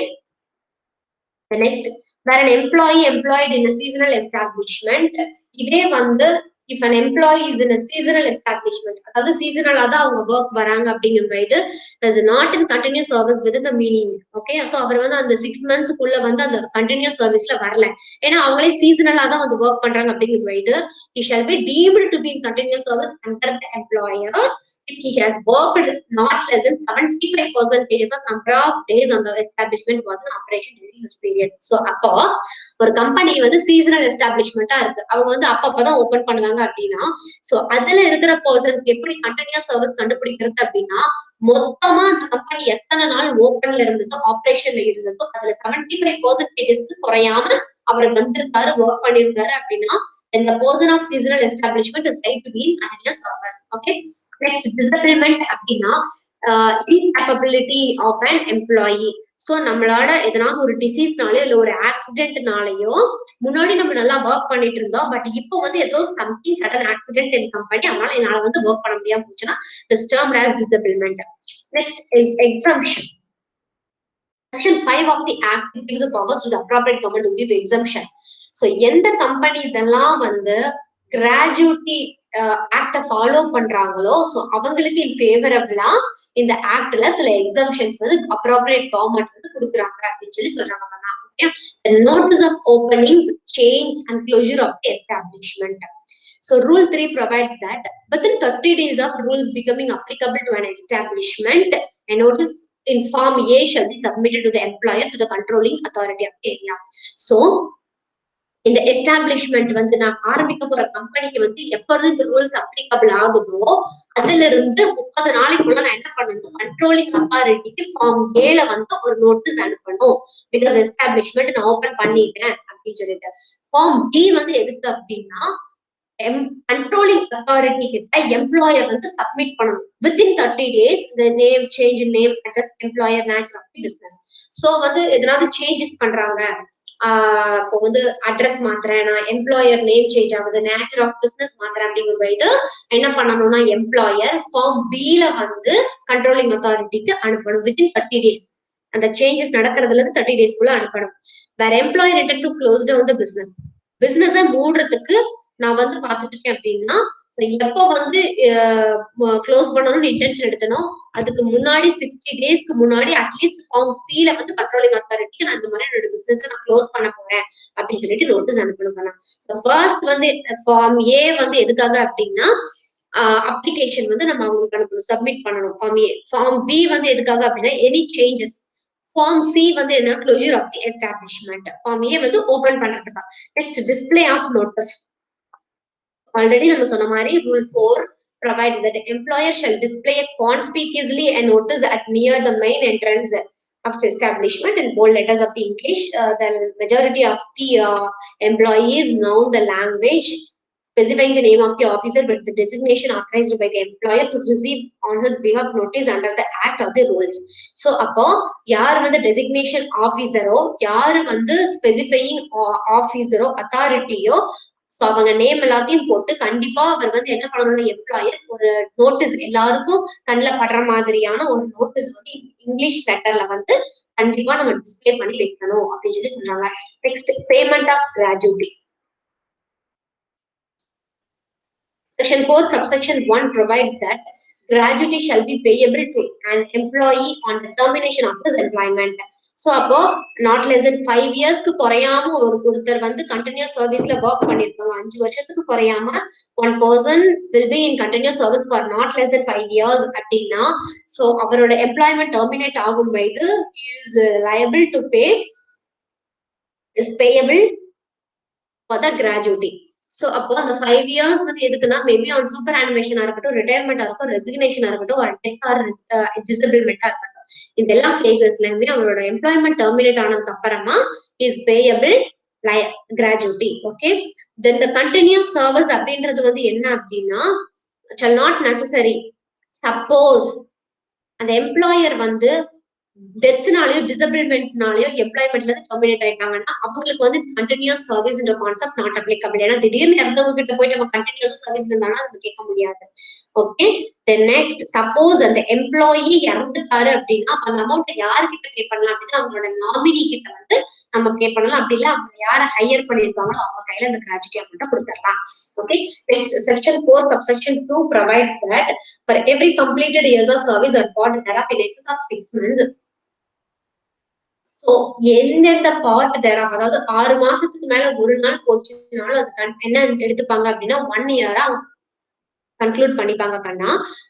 நெக்ஸ்ட் வேற an employee employed in a seasonal establishment, இதே வந்து if an employee is in a seasonal establishment, அதாவது சீசனலா தான் அவங்க ஒர்க் வராங்க அப்படிங்கும்போது is not in continuous service within the meaning. Okay. So அவர் வந்து அந்த 6 monthsக்குள்ள வந்து அந்த கண்டினியூஸ் சர்வீஸ்ல வரல, ஏன்னா அவங்களே சீசனலா தான் வந்து ஒர்க் பண்றாங்க அப்படிங்கும்போது he shall be deemed to be in continuous service under the employer if he has worked not less than 75% of number of days on the establishment was in operation during such period. so அப்போ ஒரு company வந்து seasonal எஸ்டாப்ளிஷ்மெண்டா இருக்கு, அவங்க வந்து அப்பப்பதான் open பண்ணுவாங்க அப்படின்னா so அதுல இருக்கிற பர்சனுக்கு எப்படி கண்டினியூஸ் சர்வீஸ் கண்டுபிடிக்கிறது அப்படின்னா மொத்தமா அந்த கம்பெனி எத்தனை நாள் ஓபன்ல இருந்ததோ ஆபரேஷன்ல இருந்ததோ அதுல 75% குறையாம அவர் வந்திருக்காரு ஒர்க் பண்ணிருக்காரு அப்படின்னா the person of seasonal establishment is said to be in continuous service. okay. next disablement அப்படின்னா incapability of an employee. So நம்மளோட எதனாவது ஒரு டிசீஸ்னாலயோ இல்ல ஒரு ஆக்சிடென்ட்னாலயோ முன்னாடி நம்ம நல்லா ஒர்க் பண்ணிட்டு இருந்தோம், பட் இப்போ வந்து ஏதோ சம்திங் சடன் ஆக்சிடென்ட் இன் கம்பெனி, அதனால என்னால வந்து ஒர்க் பண்ண முடியாம போச்சுன்னா is டெர்ம்ட் as disablement. next is exemption. section 5 of the act gives the powers to the appropriate government to give exemption. So எந்த கம்பெனிஸ் எல்லாம் வந்து கிராஜுவிட்டி ஆக்ட ஃபாலோ பண்றாங்களோ சோ அவங்களுக்கு இன் ஃபேவரபிளா இந்த ஆக்ட்ல சில எக்ஸம்ஷன்ஸ் வந்து அப்ரோப்ரியேட் கவர்மெண்ட் வந்து கொடுக்குறாங்க அப்படின்னு சொல்லி சொல்றாங்க. The notice of openings, change and closure of the establishment. So rule 3 provides that within 30 days of rules becoming applicable to an establishment, a notice in form A shall be submitted to the employer to the controlling authority of the area. So இந்த establishment வந்து நான் ஆரம்பிக்க போற கம்பெனிக்கு வந்து எப்பொழுது இந்த rules applicable ஆகுதோ அதுல இருந்து 30 நாளைக்குள்ள நான் என்ன பண்ணணும், கண்ட்ரோலிங் அத்தாரிட்டிக்கு ஃபார்ம் ஏல வந்து ஒரு நோட்டீஸ் அனுப்பணும். பிகாஸ் எஸ்டாப்ளிஷ்மெண்ட் நான் ஓபன் பண்ணிட்டேன் அப்படின்னு சொல்லிட்டு. ஃபார்ம் டி வந்து எதுக்கு அப்படின்னா கண்ட்ரோலிங் அத்தாரிட்டி கிட்ட எம்ப்ளாயர் வந்து சப்மிட் பண்ணணும் within 30 days the name change in name address employer nature of the business. So வந்து எதனாவது சேஞ்சஸ் பண்றாங்க, இப்போ வந்து அட்ரஸ் மாத்துறேன், நான் எம்ப்ளாயர் நேம் சேஞ்ச் ஆகுது, நேச்சர் ஆஃப் பிசினஸ் மாத்துறேன் அப்படிங்கும்போது என்ன பண்ணணும்னா எம்ப்ளாயர் ஃபார்ம் பில வந்து கண்ட்ரோலிங் அத்தாரிட்டிக்கு அனுப்பணும் வித்தின் 30 days. அந்த சேஞ்சஸ் நடக்கிறதுல இருந்து 30 days குள்ள அனுப்பணும். வேற employer intend to close down the business, பிசினஸை மூடுறதுக்கு நான் வந்து பாத்துட்டு இருக்கேன் அப்படின்னா எப்போ வந்து க்ளோஸ் பண்ணணும்னு இன்டென்ஷன் எடுத்தனும் அதுக்கு முன்னாடி 60 daysக்கு முன்னாடி அட்லீஸ்ட் ஃபார்ம் சில வந்து கண்ட்ரோலிங் அத்தாரிட்டிக்கு நான் இந்த மாதிரி என்னோட பிசினஸ் நான் க்ளோஸ் பண்ண போறேன் அப்படின்னு சொல்லிட்டு நோட்டீஸ் அனுப்பணும். ஸோ ஃபர்ஸ்ட் வந்து ஃபார்ம் ஏ வந்து எதுக்காக அப்படின்னா அப்ளிகேஷன் வந்து நம்ம அவங்களுக்கு அனுப்பணும், சப்மிட் பண்ணணும் ஃபார்ம் ஏ. ஃபார்ம் பி வந்து எதுக்காக அப்படின்னா எனி சேஞ்சஸ். ஃபார்ம் சி வந்து என்ன, closure of the establishment. Form A வந்து ஓபன் பண்றதுக்கு. Next display of notice. Already நம்ம சொன்ன மாதிரி rule 4 provides that the employer shall display conspicuously a notice at near the main entrance of the establishment in bold letters of the English. The majority of the employees know the language specifying the name of the officer with the designation authorized by the employer to receive on his behalf notice under the act of the rules. So அப்போ யார் வந்து designation ஆபீசரோ, யார் வந்து specifying ஆபீசரோ அத்தாரிட்டியோ, so அவங்க name எல்லாத்தையும் போட்டு கண்டிப்பா அவர் வந்து என்ன பண்ணணும், எம்ப்ளாயர் ஒரு நோட்டீஸ் எல்லாருக்கும் கண்ணில் படுற மாதிரியான ஒரு நோட்டீஸ் வந்து இங்கிலீஷ் லெட்டர்ல வந்து கண்டிப்பா நம்ம டிஸ்பிளே பண்ணி வைக்கணும் அப்படின்னு சொல்லி சொல்றாங்க. Next payment of gratuity. Section 4 subsection 1 provides that gratuity shall be payable to an employee on the termination of his employment. So அப்போ not less than 5 yearsக்கு குறையாம ஒருத்தர் வந்து கண்டினியூஸ் சர்வீஸ்ல ஒர்க் பண்ணிருக்காங்க, 5 வருஷத்துக்கு குறையாம one person will be in continuous service for not less than 5 years அப்படின்னா so அவரோட எம்ப்ளாய்மெண்ட் டெர்மினேட் ஆகும்போது he is liable to pay is payable for the gratuity. So அப்போ அந்த 5 years வந்து எதுக்குன்னா மேபி ஆன் சூப்பர் அனிமேஷனா இருக்கட்டும், ரிட்டையர்மெண்டா இருக்கட்டும், ரெசிக்னேஷனா இருக்கட்டும், ஒரு டெத் ஆர் டிசபிள்மெண்டா இருக்கட்டும், இந்த எல்லா கேசஸ்லயுமே அவரோட எம்ப்ளாய்மெண்ட் டெர்மினேட் ஆனதுக்கு அப்புறமா is payable gratuity. Okay, then the continuous service அப்படின்றது வந்து என்ன அப்படின்னா shall not necessary. சப்போஸ் அந்த எம்ப்ளாயர் வந்து டெத்னாலயோ டிசபிள்மெண்ட்னாலயோ எம்ப்ளாய்மெண்ட்ல இருந்து டெர்மினேட் ஆயிட்டாங்கன்னா அவங்களுக்கு வந்து கண்டினியூஸ் சர்வீஸ்ன்ற கான்செப்ட் நாட் அப்ளிகபிள். ஏன்னா திடீர்னு இறந்தவங்க கிட்ட போயிட்டு நம்ம கண்டினியூஸ் சர்வீஸ் இருந்தாலும் நம்ம கேட்க முடியாது. ஓகே, தென் நெக்ஸ்ட் சப்போஸ் அந்த எம்ப்ளாயி இறந்துட்டாரு அப்படின்னா அந்த அமௌண்ட் யாருக்கிட்ட பே பண்ணலாம் அப்படின்னா அவங்களோட நாமினி கிட்ட வந்து நம்ம பே பண்ணலாம். அப்படி இல்ல அவங்க யார ஹையர் பண்ணிருக்காங்களோ அவங்க கையில அந்த கிராஜுவிட்டி அமௌண்ட் கொடுத்துடலாம். Okay, next section 4 subsection 2 provides that for every completed years of service or part thereof in excess of 6 months. So எந்தெந்த பார்ட் தேரா, அதாவது 6 மாசத்துக்கு மேல ஒரு நாள் போச்சுனாலும் அது என்ன எடுத்துப்பாங்க அப்படின்னா 1 year கன்க்ளூட் பண்ணிப்பாங்க கண்ணா.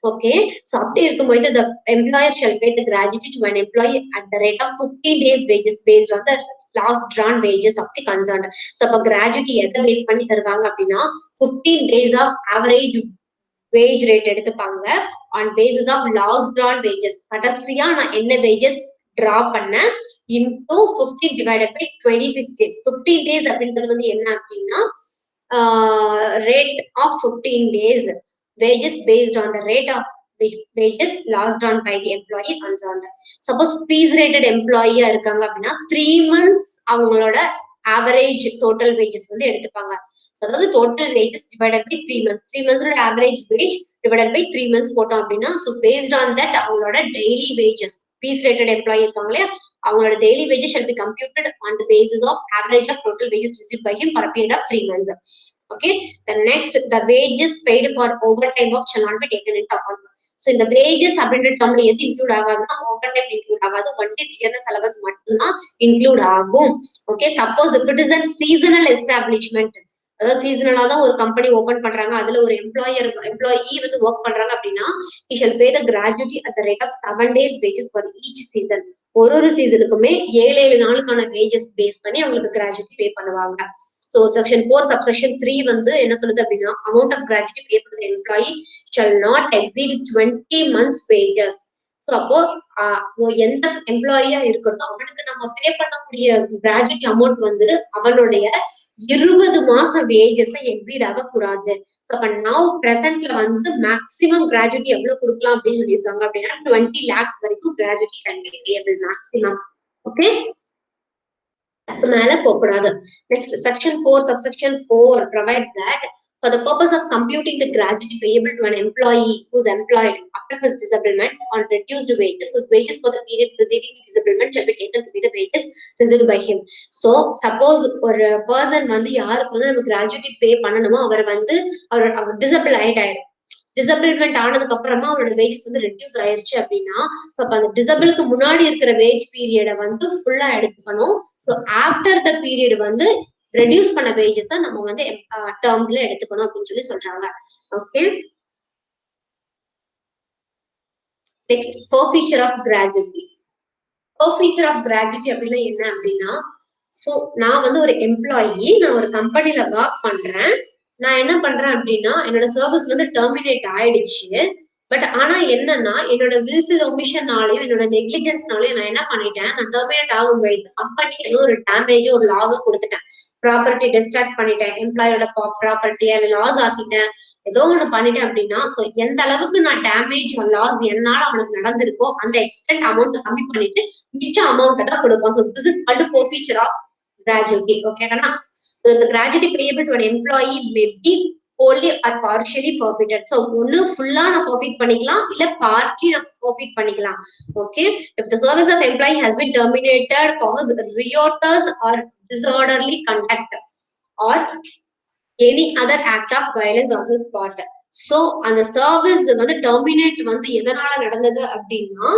ஓகே, சோ அப்படி இருக்கும்போது the employer shall pay the gratuity to an employee at the rate of 15 days wages based on the last drawn wages of the concerned. So அப்ப கிராஜுவிட்டி எதை பேஸ் பண்ணி தருவாங்க அப்படின்னா 15 days of average wage rate எடுத்துப்பாங்க on basis of last drawn wages. கடைசியா நான் என்ன wages draw பண்ண into 15 divided by 26 days. 15 days அப்படின்றது வந்து என்ன அப்படின்னா rate of 15 days wages based on the rate of wages last drawn by the employee concerned. Suppose fees rated employee இருக்காங்க அப்படின்னா 3 months அவங்களோட average total wages வந்து எடுத்துப்பாங்க. So அதாவது total wages divided by 3 months. 3 months average wage divided by 3 months போட்டோம் அப்படின்னா so based on that அவங்களோட daily wages fees rated employee இருக்காங்க இல்லையா அவங்களோட daily wages shall be computed on the basis of average of total wages received by him for a period of 3 months. Okay, the next, the wages paid for overtime work shall not be taken into account. So இந்த wages அப்படின்ற டேர்ம்ல எது include ஆகாதுன்னா over time include ஆகாது, only dearness allowance மட்டும்தான் include ஆகும். Okay, suppose if it is a seasonal establishment, அதாவது சீசனலா தான் ஒரு company open பண்றாங்க, அதுல ஒரு எம்ப்ளாயி வந்து ஒர்க் பண்றாங்க அப்படின்னா he shall pay the gratuity at the rate of 7 days wages for each season. ஒரு சீசனுக்குமே 7 நாளுக்கான வேஜஸ் பேஸ் பண்ணி அவங்களுக்கு கிராஜுவிட்டி பே பண்ணுவாங்க. சோ செக்ஷன் 4 சப்செக்ஷன் 3 வந்து என்ன சொல்லுது அப்படின்னா amount of gratuity pay to the employee shall not exceed 20 months wages. So அப்போ எந்த எம்ப்ளாயியா இருக்கட்டும் அவனுக்கு நம்ம பே பண்ணக்கூடிய கிராஜுவிட்டி அமௌண்ட் வந்து அவனுடைய 20 மாசம் வேஜஸ் எக்ஸீட் ஆக கூடாது. சோ அப்ப நவ் பிரசன்ட்ல வந்து மேக்ஸிமம் கிராஜுவிட்டி எவ்வளவு கொடுக்கலாம் அப்படின்னு சொல்லியிருக்காங்க அப்படின்னா 20 lakhs வரைக்கும் gratuity can be payable maximum. Okay, அது மேல போக கூடாது. Next section 4 subsection 4 provides that for the purpose of computing the gratuity payable to an employee who is employed after his disablement on reduced wages, his wages for the period preceding disablement shall be taken to be the wages received by him. So suppose ஒரு person வந்து யாருக்கு வந்து நம்ம gratuity பே பண்ணணுமோ அவர் வந்து அவர் disable ஆயிட்டாரு, டிசபிள்மெண்ட் ஆனதுக்கு அப்புறமா அவரோட வேஜஸ் வந்து ரெடியூஸ் ஆயிருச்சு அப்படின்னா சோ அப்ப அந்த டிசபிளுக்கு முன்னாடி இருக்கிற வேஜ் பீரியட வந்து ஃபுல்லா எடுத்துக்கணும். சோ ஆஃப்டர் த பீரியட் வந்து ரெடியூஸ் பண்ண வேஜஸ் தான் நம்ம வந்து டேர்ம்ஸ்ல எடுத்துக்கணும் அப்படின்னு சொல்லி சொல்றாங்க. Okay, next forfeiture of gratuity. forfeiture of gratuity அப்படின்னா என்ன அப்படின்னா, சோ நான் வந்து ஒரு எம்ப்ளாயி, நான் ஒரு கம்பெனில ஒர்க் பண்றேன், நான் என்ன பண்றேன் அப்படின்னா என்னோட சர்வீஸ் வந்து டெர்மினேட் ஆயிடுச்சு. பட் ஆனா என்னன்னா என்னோட வில்ஃபுல் ஒமிஷன்னாலையும் என்னோட நெக்லிஜென்ஸ்னாலையும் நான் என்ன பண்ணிட்டேன், நான் டெர்மினேட் ஆகும்போது கம்பெனிக்கு ஏதோ ஒரு டேமேஜோ ஒரு லாஸோ கொடுத்துட்டேன், ப்ராப்பர்ட்டி டிஸ்ட்ராக்ட் பண்ணிட்டேன், எம்ப்ளாயோட ப்ராப்பர்ட்டியை லாஸ் ஆக்கிட்டேன், ஏதோ ஒண்ணு பண்ணிட்டேன் அப்படின்னா சோ எந்த அளவுக்கு நான் டேமேஜ் லாஸ் என்னால அவனுக்கு நடந்திருக்கோ அந்த எக்ஸ்டென்ட் அமௌண்ட் கம்மி பண்ணிட்டு மிச்ச அமௌண்ட் தான் கொடுப்போம். So this is called forfeiture of gratuity. ஓகேங்களா? So the gratuity payable to an employee may be wholly or partially forfeited. So ஒன்னு ஃபுல்லா நான் forfeit பண்ணிக்கலாம், இல்ல partly நான் forfeit பண்ணிக்கலாம். Okay, if the service of employee has been terminated for his riotous or disorderly conduct or any other act of violence on his part. So அந்த service வந்து terminate வந்து எதனால நடந்தது அப்படின்னா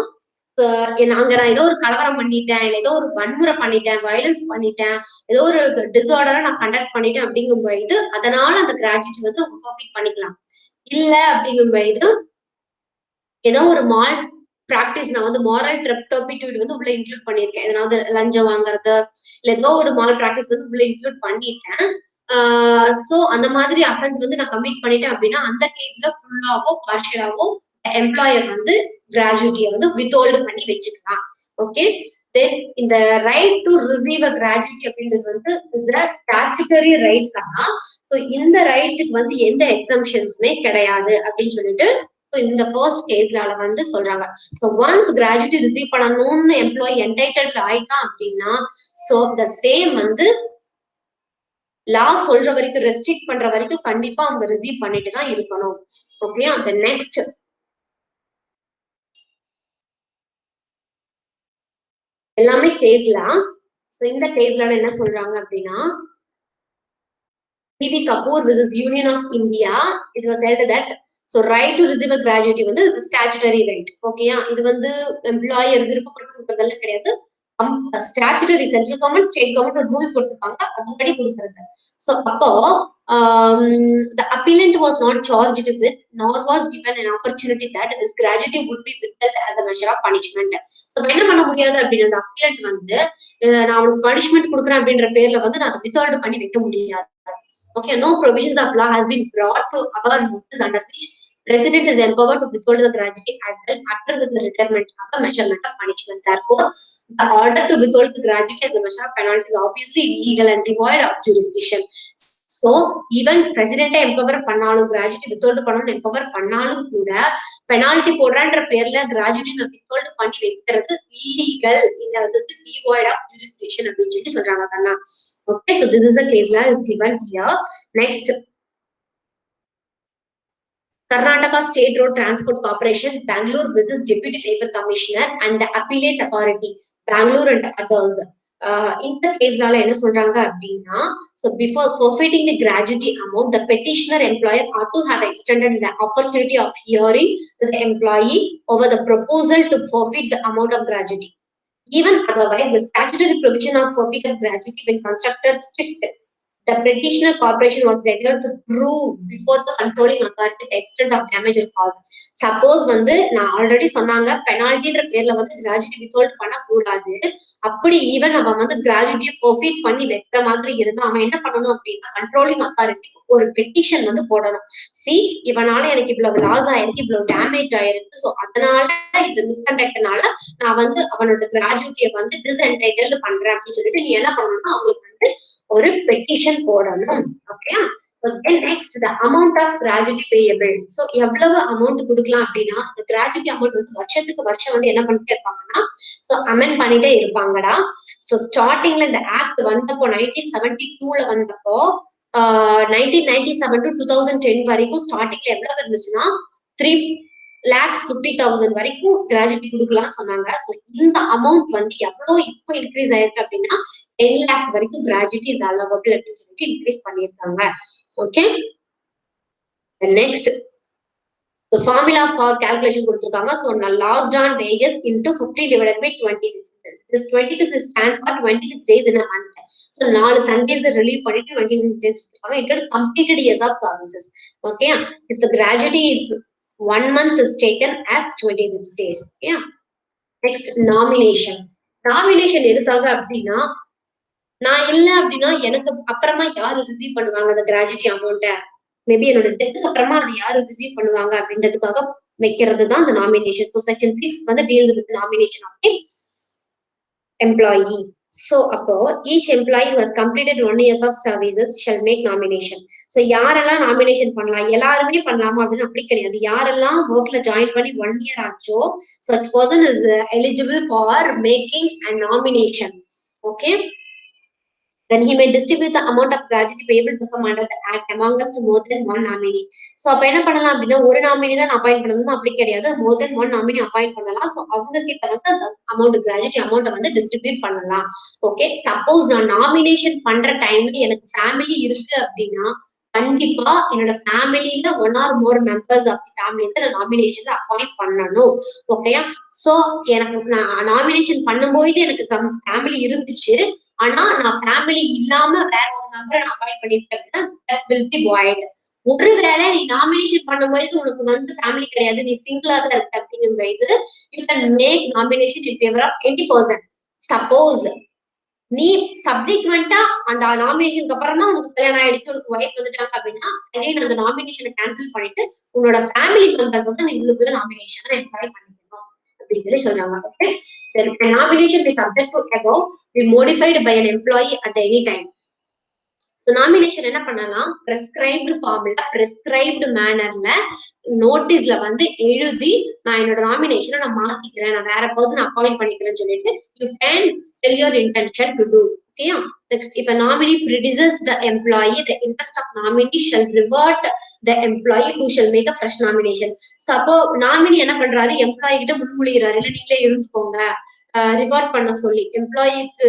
அங்க நான் ஏதோ ஒரு கலவரம் பண்ணிட்டேன், இல்ல ஏதோ ஒரு வன்முறை பண்ணிட்டேன், வயலன்ஸ் பண்ணிட்டேன், ஏதோ ஒரு டிசார்டரா நான் கண்டக்ட் பண்ணிட்டேன் அப்படிங்கும்போது அதனால அந்த கிராஜுவிட்டி வந்து forfeit பண்ணிக்கலாம். இல்ல அப்படிங்கும்போது ஏதோ ஒரு மால் பிராக்டிஸ், நான் வந்து மாரல் டர்பிடியூட் வந்து உள்ள இன்க்ளூட் பண்ணிருக்கேன், ஏதாவது லஞ்சம் வாங்குறது இல்ல ஏதோ ஒரு மால் பிராக்டிஸ் வந்து உள்ள இன்க்ளூட் பண்ணிட்டேன். சோ அந்த மாதிரி அஃபென்ஸ் வந்து நான் கமிட் பண்ணிட்டேன் அப்படின்னா அந்த கேஸ்ல ஃபுல்லாவோ பார்ஷியலாவோ எம்ப்ளாயர் வந்து கிராஜுவிட்டியை வந்து வித்ஹோல்டு பண்ணி வச்சுக்கலாம். ஓகே, தென் இந்த right to receive a gratuity அப்படின்றது வந்து ஸ்டாச்சுட்டரி ரைட் தான். சோ இந்த ரைட்டுக்கு வந்து எந்த எக்ஸம்ஷன்ஸுமே கிடையாது அப்படின்னு சொல்லிட்டு இந்த ஃபர்ஸ்ட் கேஸ்ல வந்து சொல்றாங்க. சோ ஒன்ஸ் கிராஜுவிட்டி ரிசீவ் பண்ணணும்னு எம்ப்ளாயி என்டைட்டில்ட் ஆயிட்டான் அப்படின்னா சோ த சேம் வந்து லா சொல்ற வரைக்கும் ரெஸ்ட்ரிக்ட் பண்ற வரைக்கும் கண்டிப்பா அவங்க ரிசீவ் பண்ணிட்டு தான் இருக்கணும். ஓகே, அந்த நெக்ஸ்ட் எல்லாமே கேஸ் லாஸ். சோ இந்த கேஸ்ல என்ன சொல்றாங்க அப்படின்னா PP Kapur versus Union of India, it was held that so right to receive a gratuity வந்து statutory right. ஓகேயா, இது வந்து எம்ப்ளாயர் விருப்பப்பட்டு கொடுக்கறதெல்லாம் கிடையாது, statutory central government state government rule போட்டிருக்காங்க, அதுபடி கொடுக்கறது. சோ அப்போ the appellant was not charged with nor was given an opportunity that this gratuity would be withheld as a measure of punishment. So என்ன பண்ண முடியாது அப்படின்னா அந்த appellant வந்து நான் அவனுக்கு பனிஷ்மெண்ட் கொடுக்குறேன் அப்படின்ற பேர்ல வந்து நான் அதை வித்ஹோல்டு பண்ணி வைக்க முடியாது. Okay, no provisions of law has been brought to our notice under which President is empowered to withhold the gratuity as well after the retirement of the measurement of punishment. Therefore, the order to withhold the gratuity as a measure of penalty is obviously illegal and devoid of jurisdiction. So, even President empower பண்ணாலும் gratuity withhold பண்ணணும் empower பண்ணாலும் கூட penalty போடுறன்ற பேர்ல gratuity நான் withhold பண்ணி வைக்கிறது illegal, இல்ல வந்து டிவாய்ட் ஆஃப் ஜூரிஸ்டிக்ஷன் அப்படின்னு சொல்லி சொல்றாங்க கண்ணா. Okay, so this is a case law is given here. Next, Karnataka State Road Transport Corporation, Bangalore versus Deputy Labour Commissioner and the Appellate Authority, Bangalore and others. இந்த கேஸ்னால என்ன சொல்றாங்க அப்படின்னா, so before forfeiting the gratuity amount, the petitioner employer ought to have extended the opportunity of hearing to the employee over the proposal to forfeit the amount of gratuity. Even otherwise, the statutory provision of forfeit of gratuity when constructed strict, the petitioner corporation was required to prove before the controlling authority the extent of damage or cause. Suppose வந்து நான் already சொன்னாங்க பெனால்டின்ற பேர்ல வந்து gratuity withhold பண்ணக்கூடாது. அப்படி even அவன் வந்து கிராஜுவிட்டியை forfeit பண்ணி வைக்கிற மாதிரி இருந்தா அவன் என்ன பண்ணணும் அப்படின்னா கண்ட்ரோலிங் அத்தாரிட்டி ஒரு பெட்டிஷன் வந்து போடணும். சி இவனால எனக்கு இவ்வளவு லாஸ் ஆயிருக்கு, இவ்வளவு டேமேஜ் ஆயிருக்கு, ஸோ அதனால இந்த மிஸ்கண்டக்ட்னால நான் வந்து அவனோட கிராஜுவிட்டியை வந்து டிஸ்என்டைட்டில்டு பண்றேன் அப்படின்னு சொல்லிட்டு நீ என்ன பண்ணணும்னா அவங்களுக்கு வந்து ஒரு பெட்டிஷன் போடணும். Okay. So then next the amount of gratuity payable. So எவ்வளவு அமௌண்ட் கொடுக்கலாம் அப்படின்னா இந்த கிராஜுவிட்டி அமௌண்ட் வந்து வருஷத்துக்கு வருஷம் வந்து என்ன பண்ணிட்டே இருப்பாங்கன்னா ஸோ அமெண்ட் பண்ணிட்டே இருப்பாங்கடா. ஸோ ஸ்டார்டிங்ல இந்த ஆக்ட் வந்தப்போ 1972ல வந்தப்போ 1997 to 2010 வரைக்கும் ஸ்டார்டிங்ல எவ்வளவு இருந்துச்சுன்னா 3,50,000 வரைக்கும் கிராஜுவிட்டி கொடுக்கலாம்னு சொன்னாங்க. ஸோ இந்த அமௌண்ட் வந்து எவ்வளவு இப்போ இன்க்ரீஸ் ஆயிருக்கு அப்படின்னா 10 lakhs வரைக்கும் கிராஜுவிட்டி இஸ் அலவபிள் அப்படின்னு சொல்லிட்டு இன்க்ரீஸ் பண்ணியிருக்காங்க. Okay. Next the formula for calculation கொடுத்திருக்காங்க. So lost on wages into 50 divided by 26. This 26 stands for 26 days in a month. So 4 Sundays relieve பண்ணிட்டு 26 days கொடுத்திருக்காங்க. It completed years of services. Okay. If the gratuity is 1 month is taken as 26 days. Yeah. Next nomination. Nomination எதுக்காக அப்படின்னா நான் இல்ல அப்படின்னா எனக்கு அப்புறமா யாரு ரிசீவ் பண்ணுவாங்க அந்த கிராஜுவிட்டி அமௌண்ட்டை, மேபி என்னோட டெத்துக்கு அப்புறமா அது யாரு ரிசீவ் பண்ணுவாங்க அப்படின்றதுக்காக வைக்கிறது தான் அந்த நாமினேஷன். ஸோ செக்ஷன் 6 வந்து deals with nomination of the employee. So அப்போ each employee was completed 1 years of services shall make nomination. So யாரெல்லாம் நாமினேஷன் பண்ணலாம், எல்லாருமே பண்ணலாமா அப்படின்னு அப்படி கிடையாது. யாரெல்லாம் ஒர்க்ல ஜாயின் பண்ணி 1 year ஆச்சோ such person is eligible for making a nomination. Okay. Then he may distribute the amount of gratuity payable to come under the act amongst more than one nominee. So அப்ப என்ன பண்ணலாம் அப்படின்னா ஒரு nominee தான் appoint பண்ணணும் அப்படி கிடையாது, more than one nominee appoint பண்ணலாம். ஸோ அவங்க கிட்ட வந்து அந்த அமௌண்ட் கிராஜுவிட்டி அமௌண்ட் வந்து டிஸ்ட்ரிபியூட் பண்ணலாம். ஓகே. சப்போஸ் நான் நாமினேஷன் பண்ற டைம்ல எனக்கு ஃபேமிலி இருக்கு அப்படின்னா கண்டிப்பா என்னோட ஃபேமிலியில 1 or more members of the family நான் நாமினேஷன்ல அப்பாயிண்ட் பண்ணணும். ஓகேயா. சோ எனக்கு நான் நாமினேஷன் பண்ணும்போது எனக்கு ஃபேமிலி இருந்துச்சு, ஆனா நான் ஃபேமிலி இல்லாம வேற ஒரு மெம்பரை நான் அப்பாயிண்ட் பண்ணிருக்கேன் அப்படின்னா that will be void. ஒருவேளை நீ நாமினேஷன் பண்ணும்போது உனக்கு வந்து ஃபேமிலி கிடையாது, நீ சிங்கிளா தான் இருக்க அப்படிங்கும்போது you can make nomination in favour of any person. Suppose நீ சப்சிக்வெண்டா அந்த நாமினேஷனுக்கு அப்புறமா உனக்கு கல்யாணம் ஆயிடுச்சு, உனக்கு ஒய்ஃப் வந்துட்டாங்க அப்படின்னா அகைன் அந்த நாமினேஷனை கேன்சல் பண்ணிட்டு உன்னோட ஃபேமிலி மெம்பர்ஸ் வந்து நீ உங்களுக்குள்ள நாமினேஷனை எம்ப்ளாய் பண்ணிக்கணும் அப்படின்னு சொல்லி சொல்றாங்க. Okay. Then a nomination is subject to above be modified by an employee at any time. So nomination என்ன பண்ணலாம், prescribed formula prescribed mannerல நோட்டீஸ்ல வந்து எழுதி நான் என்னோட நாமினேஷனை நான் மாத்திக்கிறேன், நான் வேற பர்சன் அப்பாயிண்ட் பண்ணிக்கிறேன்னு சொல்லிட்டு you can tell your intention to do. Okay. Next, if a nominee predeceases the employee, the interest of nominee shall revert the employee who shall make a fresh nomination. So அப்போ nominee என்ன பண்றாரு, employee கிட்ட முன்மொழிகிறாரு, இல்ல நீங்களே இருந்துக்கோங்க reward பண்ண சொல்லி எம்ப்ளாயிக்கு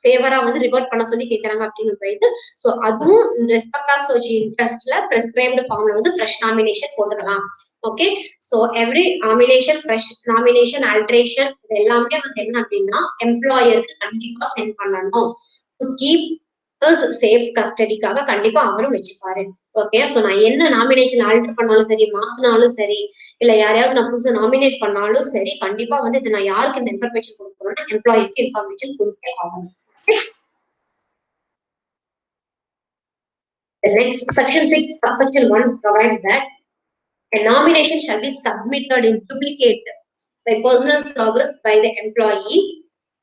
ஃபேவரா வந்து ரிவார்ட் பண்ண சொல்லி கேட்கறாங்க அப்படிங்கிறது. ஸோ அதுவும் ரெஸ்பெக்ட் ஆஃப் சோஷி இன்ட்ரெஸ்ட்ல பிரெஸ்கிரைப்டு ஃபார்ம்ல வந்து ஃப்ரெஷ் நாமினேஷன் போட்டுக்கலாம். Okay. So every nomination fresh nomination alteration இது எல்லாமே வந்து என்ன அப்படின்னா எம்ப்ளாயருக்கு கண்டிப்பா சென்ட் பண்ணணும். டு கீப் சேஃப் கஸ்டடிக்காக கண்டிப்பா அவரும் வச்சுப்பாரு. ஓகே. சோ நான் என்ன நாமினேஷன் ஆல்டர் பண்ணாலும் சரி, மாத்தினாலும் சரி, இல்ல யாரையாவது நான் புதுசா நாமினேட் பண்ணாலும் சரி, கண்டிப்பா வந்து இது நான் யாருக்கு இந்த இன்ஃபர்மேஷன் கொடுக்கணும்னா எம்ப்ளாயிக்கு இன்ஃபர்மேஷன் கொடுத்தே ஆகணும். The next section 6 subsection 1 provides that a nomination shall be submitted in duplicate by personal service by the employee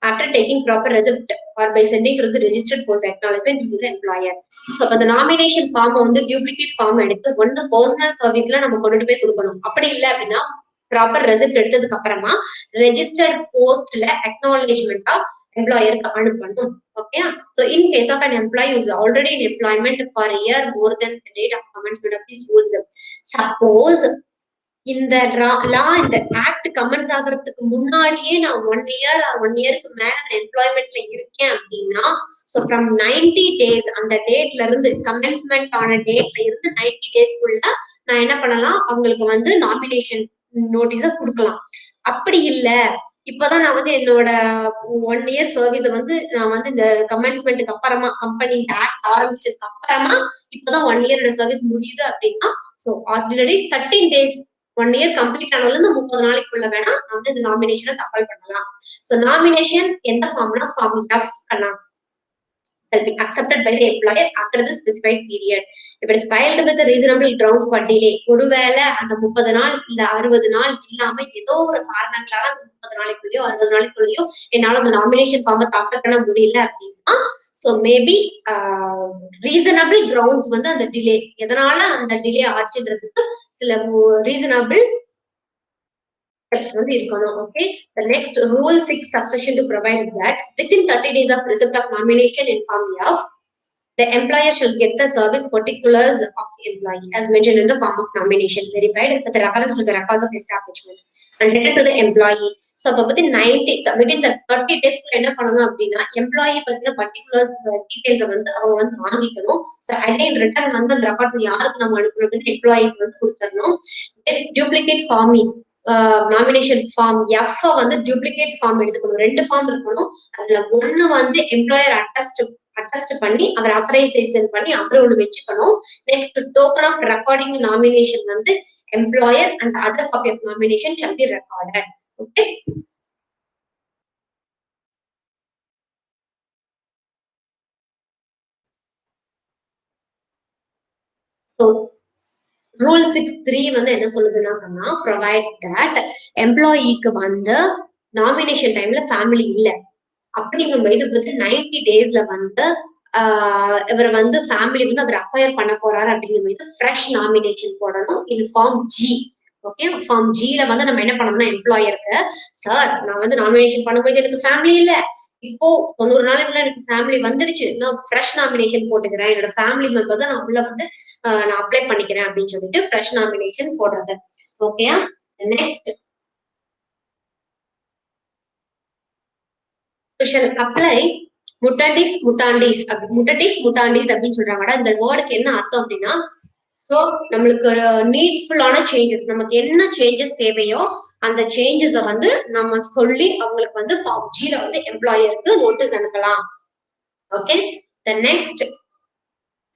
after taking proper receipt or by sending through the registered post acknowledgement to the employer. So அந்த nomination form வந்து duplicate form எடுத்து ஒன்னு personal சர்வீஸ்ல நம்ம கொண்டுட்டு போய் கொடுக்கணும். அப்படி இல்லை அப்படின்னா ப்ராப்பர் ரெசிப்ட் எடுத்ததுக்கு அப்புறமா ரெஜிஸ்டர்ட் போஸ்ட்ல அக்னாலஜ்மெண்டா எம்ப்ளாயருக்கு அனுப்பணும். Okay. So in case of an employee who is already in employment for a year more than the date of commencement of these rules, suppose இந்த இந்த ஆக்ட் கமெண்ட்ஸ் ஆகிறதுக்கு முன்னாடியே நான் 1 இயர் ஆர் 1 இயருக்கு மேல நான் எம்ப்ளாய்மெண்ட்ல இருக்கேன் அப்படின்னா, ஸோ ஃப்ரம் 90 days அந்த டேட்ல இருந்து கமென்ஸ்மெண்ட் ஆன டேட்ல இருந்து 90 daysக்குள்ள நான் என்ன பண்ணலாம், அவங்களுக்கு வந்து நாமினேஷன் நோட்டீஸ கொடுக்கலாம். அப்படி இல்ல, இப்பதான் நான் வந்து என்னோட 1 இயர் சர்வீஸ வந்து நான் வந்து இந்த கமென்ஸ்மெண்ட்டுக்கு அப்புறமா கம்பெனி ஆக்ட் ஆரம்பிச்சதுக்கு அப்புறமா இப்பதான் 1 இயரோட சர்வீஸ் முடியுது அப்படின்னா, so already 13 days 1 year complete ஆனதுல இருந்து 30 நாளைக்குள்ள வேணா நான் வந்து இந்த நாமினேஷனை தாக்கல் பண்ணலாம். ஸோ நாமினேஷன் எந்த ஃபார்ம்னா ஃபார்ம் எஃப் பண்ணலாம். Shall be accepted by the employer after the specified period. If it is filed with a reasonable grounds for delay, ஒருவேளை அந்த 30 நாள் இல்ல 60 நாள் இல்லாம ஏதோ ஒரு காரணங்களால அந்த 30 நாளைக்குள்ளயோ 60 நாளைக்குள்ளயோ என்னால அந்த நாமினேஷன் ஃபார்மை தாக்கல் பண்ண முடியல அப்படின்னா, ஸோ மேபி ரீசனபிள் கிரவுண்ட்ஸ் வந்து அந்த டிலே, எதனால அந்த டிலே ஆச்சுன்றதுக்கு சில ரீசனபிள் steps வந்து இருக்கணும். Okay, the next rule 6 subsection 2 provides that within 30 days of receipt of nomination in form F, the employer shall get the service particulars of the employee as mentioned in the form of nomination verified with reference to the records of establishment and written to the employee. So அப்ப பத்தி 90 within the 30 days என்ன பண்ணணும் அப்படின்னா, employee பத்தின particulars details வந்து அவங்க வந்து வாங்கிக்கணும். ஸோ அகைன் ரிட்டர்ன் வந்து அந்த ரெக்கார்ட்ஸ் யாருக்கு நம்ம அனுப்புறோம்னு எம்ப்ளாயிக்கு வந்து கொடுத்துடணும். Duplicate forming nomination form F வந்து டூப்ளிகேட் ஃபார்ம் எடுத்துக்கணும். 2 ஃபார்ம் இருக்கணும். அதுல ஒண்ணு வந்து எம்ப்ளாயர் அட்டஸ்ட் பண்ணி அவர் ஆத்தரைசேஷன் பண்ணி அவர் ஒண்ணு வச்சுக்கணும். Next token of recording nomination வந்து employer and other copy of nomination shall be recorded. Okay, so rule 6(3) வந்து என்ன சொல்லுதுன்னா, ப்ரொவைட்ஸ் தட் எம்ப்ளாயிக்கு வந்து நாமினேஷன் டைம்ல ஃபேமிலி இல்ல அப்படிங்கும்போது 90 daysல வந்து இவர் வந்து ஃபேமிலி வந்து அவர் அக்வயர் பண்ண போறாரு அப்படிங்கும்போது ஃப்ரெஷ் நாமினேஷன் போடணும் in form G. Okay, form ஜில வந்து நம்ம என்ன பண்ணணும்னா, எம்ப்ளாயருக்கு சார் நான் வந்து நாமினேஷன் பண்ணும்போது எனக்கு ஃபேமிலி இல்ல, இப்போ 90 நாளைக்குள்ள எனக்கு ஃபேமிலி வந்துடுச்சு, நான் ஃப்ரெஷ் நாமினேஷன் போட்டுக்கிறேன், என்னோட ஃபேமிலி மெம்பர்ஸை நான் உள்ள வந்து நான் அப்ளை பண்ணிக்கிறேன் அப்படின்னு சொல்லிட்டு ஃப்ரெஷ் நாமினேஷன் போடுறது. Okay, next shall apply mutandis அப்படின்னு சொல்றாங்க. இந்த வேர்டுக்கு என்ன அர்த்தம் அப்படின்னா, ஸோ நம்மளுக்கு நீட்ஃபுல்லான சேஞ்சஸ், நமக்கு என்ன சேஞ்சஸ் தேவையோ அந்த சேஞ்சஸ வந்து நம்ம சொல்லி அவங்களுக்கு வந்து ஃபார்ம் ஜில வந்து எம்ப்ளாயருக்கு நோட்டீஸ் அனுப்பலாம். Okay, the next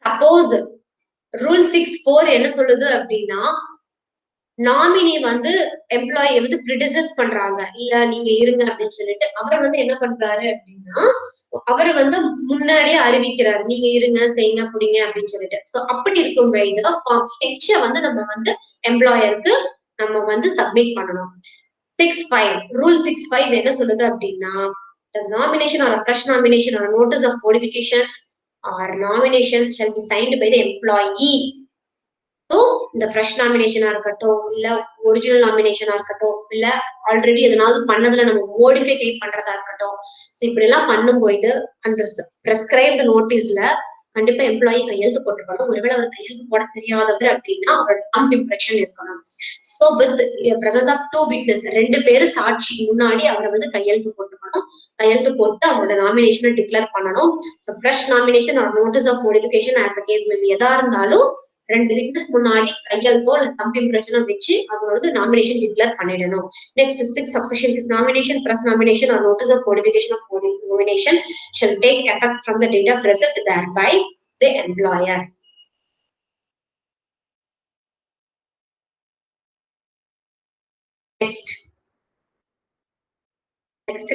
suppose rule 6(4) என்ன சொல்லுது அப்படின்னா, நாமினி வந்து எம்ப்ளாயி வந்து கிரிட்டிசைஸ் பண்றாங்க, இல்ல நீங்க இருங்க அப்படின்னு சொல்லிட்டு அவர் வந்து என்ன பண்றாரு அப்படின்னா, அவர் வந்து முன்னாடியே அறிவிக்கிறாரு, நீங்க இருங்க செய்யுங்க புடிங்க அப்படின்னு சொல்லிட்டு. சோ அப்படி இருக்கும்போது ஃபார்ம் ஹெச் வந்து நம்ம வந்து எம்ப்ளாயருக்கு நம்ம வந்து சப்மிட் பண்ணணும். 6(5) ரூல் 6(5) என்ன சொல்லுது அப்படின்னா, nomination or a fresh nomination or a notice of modification or nomination shall be signed by the employee. So இந்த ஃப்ரெஷ் நாமினேஷனா இருக்கட்டும், இல்ல ஒரிஜினல் நாமினேஷனா இருக்கட்டும், இல்ல ஆல்ரெடி எதனாவது பண்ணதுல நம்ம மோடிஃபை பண்றதா இருக்கட்டும், ஸோ இப்படி எல்லாம் பண்ணும்போது அந்த பிரெஸ்கிரைப்டு நோட்டீஸ்ல கண்டிப்பா எம்ப்ளாயி கையெழுத்து போட்டுக்கணும். ஒருவேளை அவர் கையெழுத்து போட தெரியாதவர் அப்படின்னா அவரோட தம்ப் இம்ப்ரெஷன் இருக்கணும். So with presence of 2 witness 2 பேரு சாட்சி முன்னாடி அவரை வந்து கையெழுத்து போட்டுக்கணும். கையெழுத்து போட்டு அவரோட நாமினேஷனை டிக்ளேர் பண்ணணும். So fresh nomination or notice of modification as the case may be எதா இருந்தாலும் 2 விட்னஸ் முன்னாடி கையெழுத்தோ இல்ல தம்ப் இம்ப்ரெஷனோ வச்சு அவங்க வந்து நாமினேஷன் டிக்ளேர் பண்ணிடணும். Next 6 subsection 6 nomination, fresh nomination or notice of modification of nomination shall take effect from the date of receipt thereby the employer. Next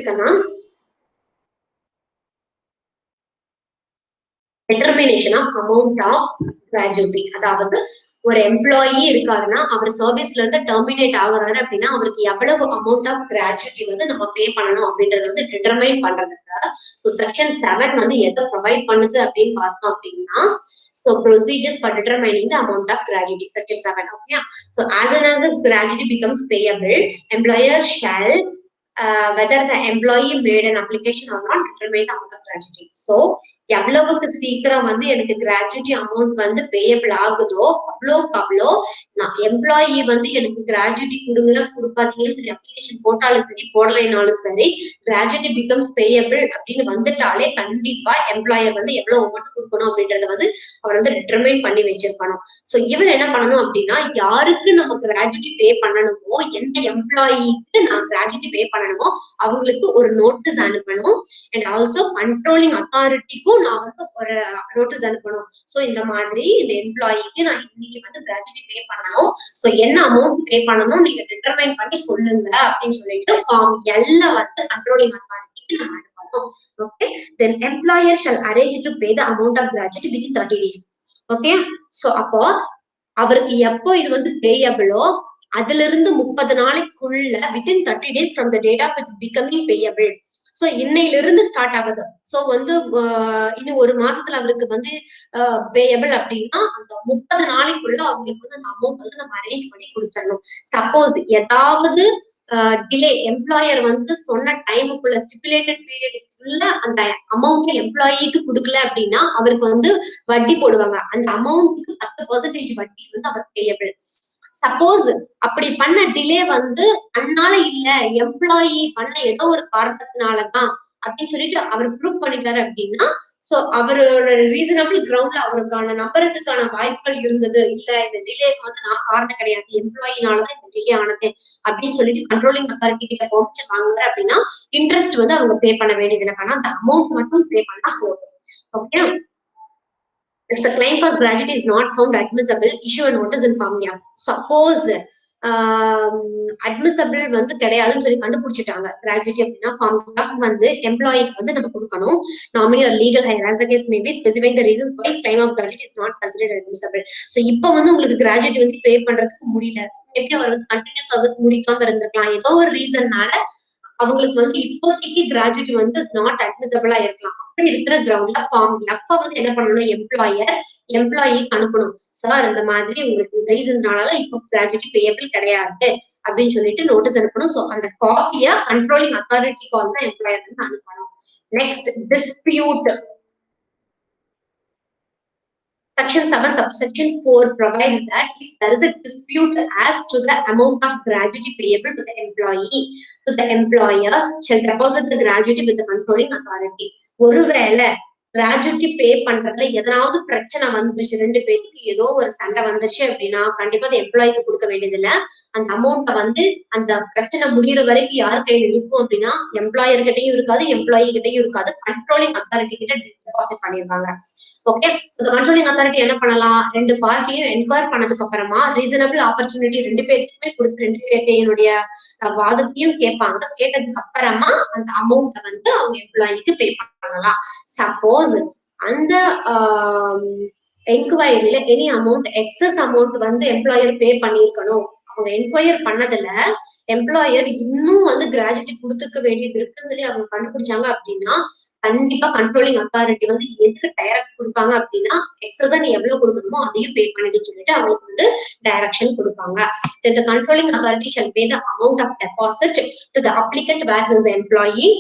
கண்ணா, determination of amount of gratuity. அதாவது ஒரு employee இருக்காருன்னா அவர் சர்வீஸ்ல இருந்து terminate ஆகுறாரு அப்படின்னா அவருக்கு எவ்வளவு அமௌண்ட் ஆஃப் கிராஜுவிட்டி வந்து நம்ம பே பண்ணணும் அப்படின்றத வந்து டிட்டர்மைன் பண்றதுக்கு ஸோ செக்ஷன் 7 வந்து எதை ப்ரொவைட் பண்ணுது அப்படின்னு பார்த்தோம் அப்படின்னா, so procedures for determining the amount of gratuity, section 7. Okay, so as soon as the gratuity becomes payable, employer shall whether the employee made an application or not determine the amount of gratuity. So எவ்வளவுக்கு சீக்கிரம் வந்து எனக்கு gratuity amount வந்து payable ஆகுதோ அவ்வளோ நான் employee வந்து எனக்கு கிராஜுவிட்டி கொடுப்பாதீங்கன்னு சரி அப்ளிகேஷன் போட்டாலும் சரி போடலைனாலும் சரி கிராஜுவிட்டி பிகம்ஸ் பேயபிள் அப்படின்னு வந்துட்டாலே கண்டிப்பா எம்ப்ளாயர் வந்து எவ்வளவு அமௌண்ட் கொடுக்கணும் அப்படின்றத வந்து அவர் வந்து டிட்டர்மைன் பண்ணி வச்சிருக்கணும். சோ இவர் என்ன பண்ணணும் அப்படின்னா யாருக்கு நம்ம கிராஜுவிட்டி பே பண்ணணுமோ எந்த எம்ப்ளாயிக்கு நான் கிராஜுவிட்டி பே பண்ணணுமோ அவங்களுக்கு ஒரு நோட்டீஸ் அனுப்பணும். அண்ட் ஆல்சோ கண்ட்ரோலிங் அத்தாரிட்டிக்கும் நான் வந்து ஒரு நோட்டீஸ் அனுப்பணும். சோ இந்த மாதிரி இந்த எம்ப்ளாயிக்கு நான் இன்னைக்கு வந்து கிராஜுவிட்டி பே பண்ணணும். சோ என்ன அமௌண்ட் பே பண்ணணும் நீங்க டிட்டர்மைன் பண்ணி சொல்லுங்க அப்படின்னு சொல்லிட்டு ஃபார்ம் எல்ல வந்து கண்ட்ரோலிங் அத்தாரிட்டிக்கு நம்ம அனுப்பணும். Okay, then employer shall arrange to pay the amount of gratuity within 30 days. Okay, so அப்போ அவருக்கு எப்போ இது வந்து பேயபிளோ அதுல இருந்து 30 நாளைக்குள்ள within 30 days from the date of its becoming payable. So இன்னையில இருந்து ஸ்டார்ட் ஆகுது. சோ வந்து இன்னும் ஒரு மாசத்துல அவருக்கு வந்து பேயபிள் அப்படின்னா அந்த 30 நாளைக்குள்ள அவங்களுக்கு வந்து அந்த அமௌண்ட் வந்து நம்ம அரேஞ்ச் பண்ணி கொடுத்துடணும். சப்போஸ் ஏதாவது டிலே எம்ப்ளாயர் வந்து சொன்ன டைமுக்குள்ள ஸ்டிபுலேட்டட் பீரியடுக்குள்ள அந்த அமௌண்ட் எம்ப்ளாயிக்கு கொடுக்கல அப்படின்னா அவருக்கு வந்து வட்டி போடுவாங்க. அந்த அமௌண்ட்டுக்கு 10% வட்டி வந்து அவர் பேயபிள். சப்போஸ் அப்படி பண்ண டிலே வந்து தன்னால இல்ல எம்ப்ளாயி பண்ண ஏதோ ஒரு காரணத்தினாலதான் அப்படின்னு சொல்லிட்டு அவர் ப்ரூவ் பண்ணிட்டாரு அப்படின்னா சோ அவரோட ரீசனபிள் கிரவுண்ட்ல அவருக்கான நம்புறதுக்கான வாய்ப்புகள் இருந்தது. இல்ல இந்த டிலேக்கு வந்து நான் காரணம் கிடையாது எம்ப்ளாயினாலதான் இந்த டிலே ஆனது அப்படின்னு சொல்லிட்டு கண்ட்ரோலிங் அத்தாரிட்டி கிட்ட பெர்மிஷன் வாங்குற அப்படின்னா இன்ட்ரெஸ்ட் வந்து அவங்க பே பண்ண வேண்டியது இல்லை. ஆனா அந்த அமௌண்ட் மட்டும் பே பண்ணா போதும். Okay, if the claim for gratuity is not found admissible, issue a notice in Form F. Suppose admissible வந்து கிடையாதுன்னு சொல்லி கண்டுபிடிச்சிட்டாங்க கிராஜுவிட்டி அப்படின்னா ஃபார்ம் எஃப் வந்து எம்ப்ளாயிக்கு வந்து நம்ம கொடுக்கணும். நாமினி ஒரு legal heir as the case may be specifying the reasons why claim of gratuity is not considered admissible. So இப்போ வந்து உங்களுக்கு கிராஜுவிட்டி வந்து பே பண்றதுக்கு முடியல. மேபி அவர் வந்து கண்டினியூ சர்வீஸ் முடிக்காம இருந்திருக்கலாம். ஏதோ ஒரு ரீசன்னால அவங்களுக்கு வந்து இப்போதைக்கு கிராஜுவிட்டி வந்து நாட் அட்மிசபிளா இருக்கலாம். அப்படி இருக்கிற கிரவுண்ட்ல ஃபார்ம் எஃப் வந்து என்ன பண்ணணும் எம்ப்ளாயிக்கு அனுப்பணும். சார் இந்த மாதிரி உங்களுக்கு ரீசன்ஸ்னால இப்போ கிராஜுவிட்டி பேயபிள் கிடையாது அப்படின்னு சொல்லிட்டு நோட்டீஸ் அனுப்பணும். சோ அந்த காப்பிய கண்ட்ரோலிங் அத்தாரிட்டி கால் தான் எம்ப்ளாயர் வந்து அனுப்பணும். Next dispute. Section 7 subsection 4 provides that if there is a dispute as to the amount of gratuity payable to the employer shall deposit the gratuity with the controlling authority. ஒருவேளை gratuity பே பண்றதுல எதனாவது பிரச்சனை வந்துச்சு, ரெண்டு பேருக்கு ஏதோ ஒரு சண்டை வந்துச்சு அப்படின்னா கண்டிப்பா அந்த எம்ப்ளாய்க்கு கொடுக்க வேண்டியது இல்ல. அந்த அமௌண்ட்டை வந்து அந்த பிரச்சனை முடிகிற வரைக்கும் யார் கையில இருக்கும் அப்படின்னா எம்ப்ளாயர் கிட்டையும் இருக்காது எம்ப்ளாயி கிட்டையும் இருக்காது, கண்ட்ரோலிங் அத்தாரிட்டி கிட்ட டெபாசிட் பண்ணிருவாங்க. ஓகே, சோ கண்ட்ரோலிங் அத்தாரிட்டி என்ன பண்ணலாம், ரெண்டு பார்ட்டியும் என்கொயர் பண்ணதுக்கு அப்புறமா ரீசனபிள் ஆப்பர்ச்சுனிட்டி ரெண்டு பேருக்குமே கொடுத்து ரெண்டு பேர்த்தையினுடைய வாதத்தையும் கேட்பாங்க. கேட்டதுக்கு அப்புறமா அந்த அமௌண்ட்டை வந்து அவங்க எம்ப்ளாயிக்கு பே பண்ணலாம். சப்போஸ் அந்த என்கொயரியில எனி அமௌண்ட் எக்ஸஸ் அமௌண்ட் வந்து எம்ப்ளாயர் பே பண்ணிருக்கணும், அவங்க என்கொயர் பண்ணதுல எம்ப்ளாயர் இன்னும் வந்து கிராஜுவிட்டி கொடுத்துக்க வேண்டியது இருக்குன்னு சொல்லி அவங்க கண்டுபிடிச்சாங்க அப்படின்னா கண்டிப்பா கண்ட்ரோலிங் அத்தாரிட்டி வந்து எதுக்கு டைரக்ட் கொடுப்பாங்க அப்படின்னா எக்ஸஸா நீ எவ்வளவு கொடுக்கணுமோ அதையும் பே பண்ணிட்டு சொல்லிட்டு அவங்களுக்கு வந்து டைரக்ஷன் கொடுப்பாங்க. The controlling authority shall pay the amount of deposit to the applicant where his employee.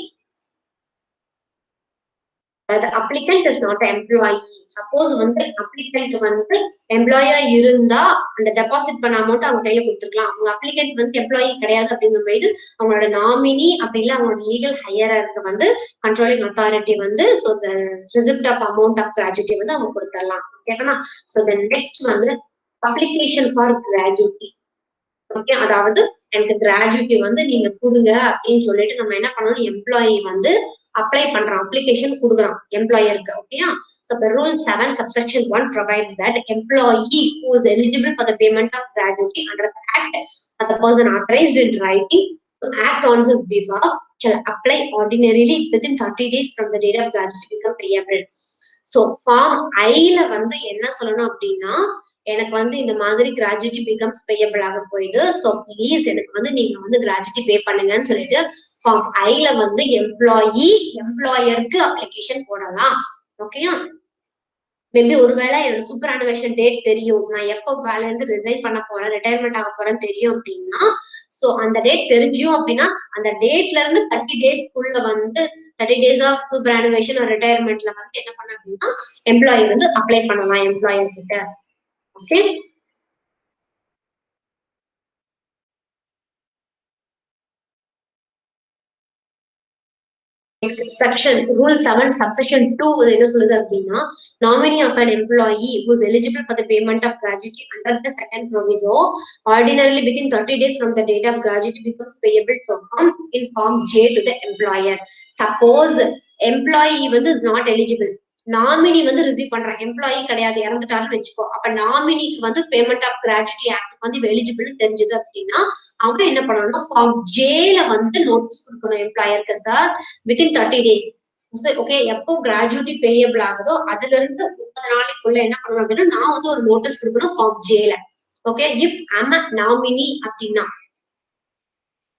The applicant is not an employee. Suppose வந்து applicant வந்து எம்ப்ளாயா இருந்தா அந்த டெபாசிட் பண்ண அமௌண்ட் அவங்க கையில கொடுத்துருக்கலாம். அவங்க அப்ளிகண்ட் வந்து எம்ப்ளாயி கிடையாது அப்படிங்கும்போது அவங்களோட நாமினி அப்படி இல்ல அவங்களோட லீகல் ஹையருக்கு வந்து கண்ட்ரோலிங் அத்தாரிட்டி வந்து so the receipt of amount of gratuity வந்து அவங்க கொடுத்துடலாம். ஓகேங்களா? சோ தென் நெக்ஸ்ட் வந்து அப்ளிகேஷன் ஃபார் கிராஜுவிட்டி. ஓகே, அதாவது எனக்கு கிராஜுவிட்டி வந்து நீங்க கொடுங்க அப்படின்னு சொல்லிட்டு நம்ம என்ன பண்ணணும், எம்ப்ளாயி வந்து அப்ளை பண்றான், அப்ளிகேஷன் கொடுக்குறான் எம்ப்ளாயருக்கு. ஓகேயா? So the rule 7 subsection 1 provides that employee who is eligible for the payment of gratuity under the act or the person authorized in writing to act on his behalf shall apply ordinarily within 30 days from the date of gratuity become payable. So form I-ல வந்து என்ன சொல்லணும் அப்படின்னா எனக்கு வந்து இந்த மாதிரி gratuity becomes payable ஆக போயிடுது, சோ ப்ளீஸ் எனக்கு வந்து நீங்க வந்து கிராஜுவிட்டி பே பண்ணுங்கன்னு சொல்லிட்டு ஃபார்ம் ஐல வந்து எம்ப்ளாயருக்கு அப்ளிகேஷன் போடலாம். ஓகேயா? மேபி ஒருவேளை என்னோட சூப்பர் அனுவேஷன் டேட் தெரியும், நான் எப்போ வேலையில இருந்து ரிசைன் பண்ண போறேன், ரிட்டையர்மெண்ட் ஆக போறேன்னு தெரியும் அப்படின்னா, சோ அந்த டேட் தெரிஞ்சும் அப்படின்னா அந்த டேட்ல இருந்து 30 டேஸ்க்குள்ள வந்து 30 டேஸ் ஆஃப் சூப்பர் அனுவேஷன் ஒரு ரிட்டையர்மெண்ட்ல வந்து என்ன பண்ண அப்படின்னா எம்ப்ளாயி வந்து அப்ளை பண்ணலாம் எம்ப்ளாயர் கிட்ட. ஓகே. Section Rule 7 subsection 2 என்ன சொல்லுது அப்படின்னா nominee of an employee who is eligible for the payment of gratuity under the second proviso ordinarily within 30 days from the date of gratuity becomes payable to come in form J to the employer. Suppose employee வந்து is not eligible, nominee வந்து receive பண்ற employee கிடையாது, இறந்துட்டாருன்னு வச்சுக்கோ, அப்ப நாமினிக்கு வந்து payment of gratuity act வந்து eligible தெரிஞ்சது அப்படின்னா அவன் என்ன பண்ணணும்னா ஃபார்ம் ஜேல வந்து நோட்டீஸ் கொடுக்கணும் எம்ப்ளாயருக்கு, சார் வித்தின் 30 days. ஓகே, எப்போ கிராஜுவிட்டி பேயபிள் ஆகுதோ அதுல இருந்து 30 நாளைக்குள்ள என்ன பண்ணணும் அப்படின்னா நான் வந்து ஒரு நோட்டீஸ் கொடுக்கணும் ஃபார்ம் ஜேல. Okay, if I'm a nominee அப்படின்னா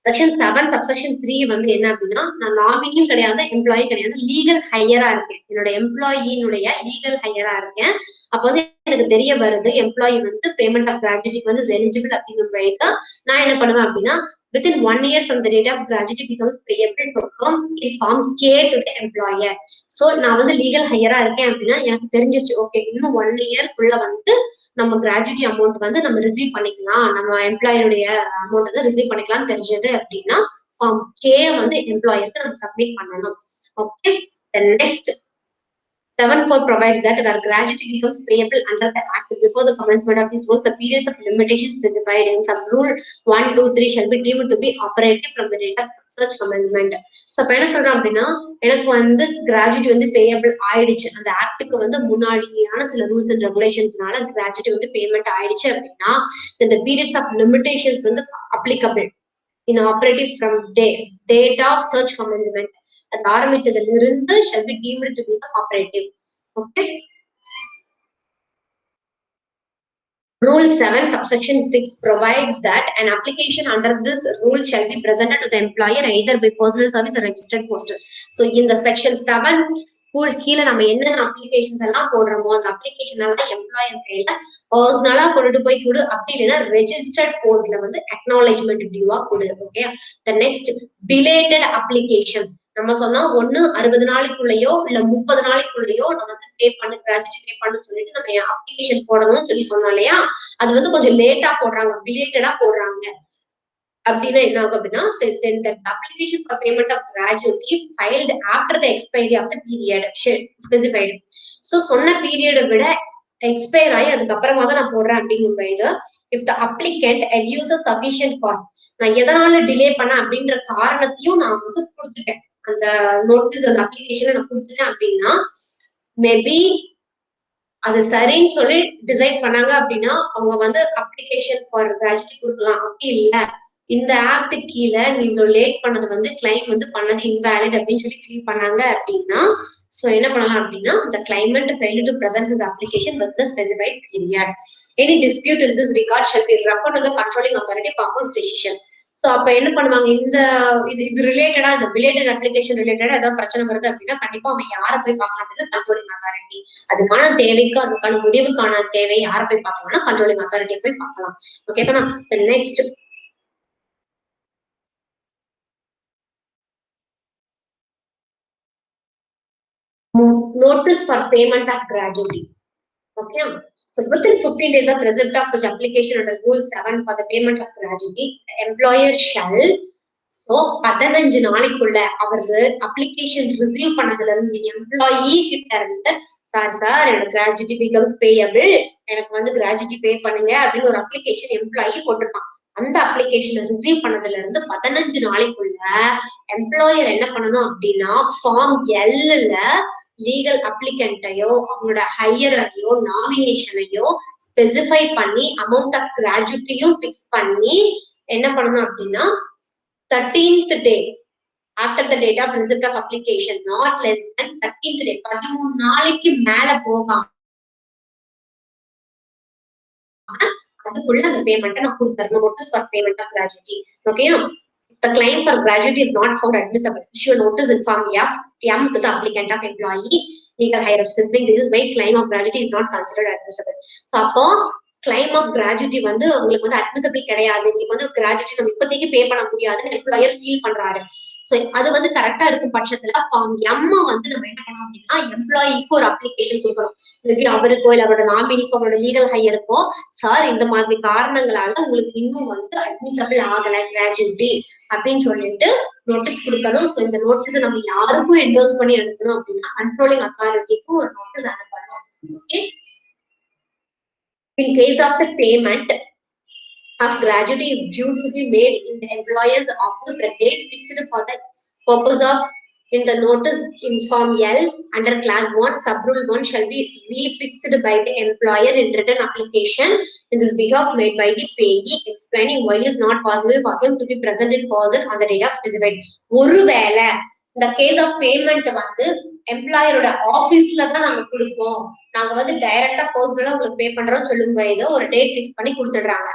செக்ஷன் 7 சப்செக்ஷன் 3 வந்து என்ன அப்படின்னா நான் நாமினியும் கிடையாது எம்ப்ளாயி கிடையாது, லீகல் ஹையரா இருக்கேன், என்னோட எம்ப்ளாயினுடைய லீகல் ஹையரா இருக்கேன். அப்ப வந்து எனக்கு தெரிய வருது எம்ப்ளாயி வந்து பேமெண்ட் ஆஃப் கிராஜுவிட்டி வந்து எலிஜிபிள் அப்படிங்கிற நான் என்ன பண்ணுவேன் அப்படின்னா within 1 year from the date of gratuity becomes payable to come in form K to the employer. So நான் வந்து லீகல் ஹையரா இருக்கேன் அப்படின்னா எனக்கு தெரிஞ்சிருச்சு ஓகே இன்னும் 1 இயர்க்குள்ள வந்து நம்ம கிராஜுவிட்டி அமௌண்ட் வந்து நம்ம ரிசீவ் பண்ணிக்கலாம், நம்ம எம்ப்ளாயினுடைய அமௌண்ட் வந்து ரிசீவ் பண்ணிக்கலாம் தெரிஞ்சது அப்படின்னா ஃபார்ம் கே வந்து எம்ப்ளாயருக்கு நம்ம சப்மிட் பண்ணணும். Okay, the next 7(4) provides that where gratuity becomes payable under the Act before the commencement of this rule, the periods of limitation specified in sub-rule 1, 2, 3 shall be deemed to be operative from the date of such commencement. So, இப்ப என்ன சொல்றோம் அப்படின்னா எனக்கு வந்து gratuity வந்து payable ஆயிடுச்சு, அந்த ஆக்டுக்கு வந்து முன்னாடியான சில ரூல்ஸ் அண்ட் ரெகுலேஷன்ஸ்னால கிராஜுவிட்டி வந்து பேமெண்ட் ஆயிடுச்சு அப்படின்னா இந்த பீரியட்ஸ் ஆஃப் லிமிடேஷன்ஸ் வந்து applicable in operative from date of such commencement. அது ஆரம்பிச்சதுல இருந்து shall be deemed to be the operative. Okay. Rule 7 subsection 6 provides that an application under this rule shall be presented to the employer either by personal service or registered postal. So in the section 7 school கீழ நம்ம என்னென்ன applications எல்லாம் போடுறோமோ அந்த application எல்லாம் employer கையில பர்சனலா கொண்டு போய் கொடு, அப்படி இல்லைன்னா ரெஜிஸ்டர்ட் போஸ்ட்ல வந்து அக்னாலேஜ்மெண்ட் டியூவா கொடு. Okay, the next belated application நம்ம சொன்னா ஒண்ணு 60 நாளைக்குள்ளேயோ இல்ல 30 நாளைக்குள்ளேயோ நம்ம வந்து பே பண்ணு கிராஜுவிட்டி பே பண்ணு சொல்லிட்டு நம்ம அப்ளிகேஷன் போடணும்னு சொல்லி சொன்னோம் இல்லையா, அது வந்து கொஞ்சம் லேட்டா போடுறாங்க, பிலேட்டடா போடுறாங்க அப்படின்னா என்ன ஆகும் அப்படின்னா then the application for payment of gratuity filed after the expiry of the period specified. So சொன்ன பீரியடை விட எக்ஸ்பயர் ஆகி அதுக்கப்புறமா தான் நான் போடுறேன் அப்படிங்கும்போது if the applicant adduces sufficient cause, நான் எதனால டிலே பண்ண அப்படின்ற காரணத்தையும் நான் வந்து கொடுத்துட்டேன், அந்த நோட்டீஸ் அந்த அப்ளிகேஷனை நான் கொடுத்துட்டேன் அப்படின்னா மேபி அது சரின்னு சொல்லி டிசைட் பண்ணாங்க அப்படின்னா அவங்க வந்து அப்ளிகேஷன் ஃபார் கிராஜுவிட்டி கொடுக்கலாம். அப்படி இல்ல இந்த ஆக்ட் கீழே நீங்க லேட் பண்ணது வந்து கிளைம் வந்து பண்ணது இன்வேலிட் அப்படின்னு சொல்லி ஃபீல் பண்ணாங்க அப்படின்னா சோ என்ன பண்ணலாம் அப்படின்னா the claimant failed to present his application with the specified period. Any dispute in this regard shall be referred to the controlling authority for whose decision. So அப்ப என்ன பண்ணுவாங்க, இந்த இது ரிலேட்டடா இந்த பிலேட்டட் அப்ளிகேஷன் ரிலேட்டடா ஏதாவது பிரச்சனை வருது அப்படின்னா கண்டிப்பா அவன் யாரை போய் பார்க்கலாம் அப்படின்னா கண்ட்ரோலிங் அத்தாரிட்டி. அதுக்கான தேவைக்கு அதுக்கான முடிவுக்கான தேவை யாரை போய் பார்க்கலாம்னா கண்ட்ரோலிங் அத்தாரிட்டியை போய் பார்க்கலாம். ஓகேங்களா, next notice for payment of gratuity. Okay, so within 15 days of receipt of such application under Rule 7 for the payment of gratuity, the employer shall 15 நாளைக்குள்ள அவரு அப்ளிகேஷன் ரிசீவ் பண்ணதுல இருந்து எம்ப்ளாயி கிட்ட இருந்து சார் என்னோட கிராஜுவிட்டி பிகம்ஸ் பேயபிள், எனக்கு வந்து gratuity பே பண்ணுங்க அப்படின்னு ஒரு அப்ளிகேஷன் எம்ப்ளாயி போட்டிருப்பான். அந்த அப்ளிகேஷனை ரிசீவ் பண்ணதுல இருந்து 15 நாளைக்குள்ள எம்ப்ளாயர் என்ன பண்ணணும் அப்படின்னா ஃபார்ம் எல்ல லீகல் அப்ளிகண்ட்டையோ அவங்களோட ஹையரையோ நாமினேஷனையோ ஸ்பெசிஃபை பண்ணி அமௌண்ட் ஆஃப் கிராஜுவிட்டியும் ஃபிக்ஸ் பண்ணி என்ன பண்ணணும் அப்படின்னா 13th day after the date of receipt of application not less than 13th day 13 நாளைக்கு மேல போகாம அதுக்குள்ள அந்த பேமெண்ட்டை நான் கொடுத்துறேன், notice for payment of gratuity. Okay, the claim for gratuity is not found admissible, issue a notice in form M to the applicant of employee. legal higher specific this is why claim of gratuity is not considered admissible. So அப்போ claim of gratuity வந்து உங்களுக்கு வந்து admissible கிடையாது, உங்களுக்கு வந்து gratuity நம்ம இப்போதைக்கு பே பண்ண முடியாதுன்னு எம்ப்ளாயர் ஃபீல் பண்றாரு. சோ அது வந்து கரெக்டா இருக்கும் பட்சத்துல ஃபார்ம் எம் வந்து நம்ம என்ன பண்ணணும் அப்படின்னா எம்ப்ளாயிக்கு ஒரு அப்ளிகேஷன் கொடுக்கணும். மேபி அவருக்கோ இல்ல அவரோட நாமினிக்கோ அவரோட லீகல் ஹையருக்கோ சார் இந்த மாதிரி காரணங்களால உங்களுக்கு இன்னும் வந்து அட்மிசபிள் ஆகல கிராஜுவிட்டி அப்படின்னு சொல்லிட்டு நோட்டீஸ் கொடுக்கணும். சோ இந்த நோட்டீஸ் நம்ம யாருக்கும் என்டோஸ் பண்ணி அனுப்பணும் அப்படின்னா கண்ட்ரோலிங் அத்தாரிட்டிக்கு ஒரு நோட்டீஸ் அனுப்பணும். Okay. In case of the payment of gratuity is due to be made in the employer's office, the date fixed for the purpose of in the notice in form L under class 1 subrule 1 shall be refixed by the employer in written application in this behalf made by the payee explaining why it is not possible for him to be present in person on the date of specified. ஒருவேளை இந்த case of payment வந்து எம்ப்ளாயரோட ஆபீஸ்ல தான் நாங்க கொடுப்போம், நாங்க வந்து டைரக்டா பர்சனலா உங்களுக்கு பே பண்றோம்னு சொல்லும் போது ஒரு டேட் பிக்ஸ் பண்ணி கொடுத்துடுறாங்க.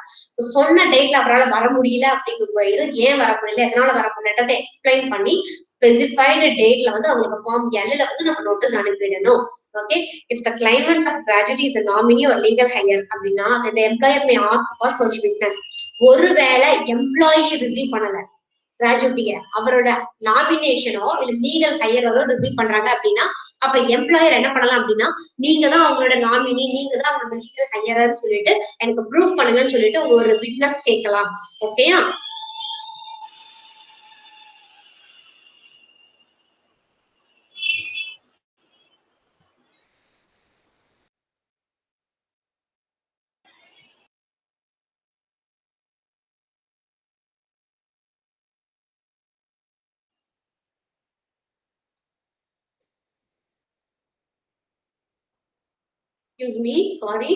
சொன்ன டேட்ல அவரால் வர முடியல அப்படிங்கும் போது ஏன் வர முடியல எதனால வர முடியல எக்ஸ்பிளைன் பண்ணி ஸ்பெசிஃபைடு டேட்ல வந்து அவங்களுக்கு ஃபார்ம் எல்ல வந்து நம்ம notice அனுப்பிடணும். Okay, if the claimant of gratuity is a nominee or legal hire அப்படின்னா the employer may ask for such witness. ஒருவேளை எம்ப்ளாயி ரிசீவ் பண்ணல கிராஜுவிட்டிய அவரோட நாமினேஷனோ இல்ல லீகல் ஹையரோ ரிசீவ் பண்றாங்க அப்படின்னா அப்ப எம்ப்ளாயர் என்ன பண்ணலாம் அப்படின்னா நீங்க தான் அவங்களோட நாமினி, நீங்க தான் அவங்களோட லீகல் ஹையர்னு சொல்லிட்டு எனக்கு ப்ரூவ் பண்ணுங்கன்னு சொல்லிட்டு ஒரு விட்னஸ் கேட்கலாம். ஓகேயா? Excuse me, sorry.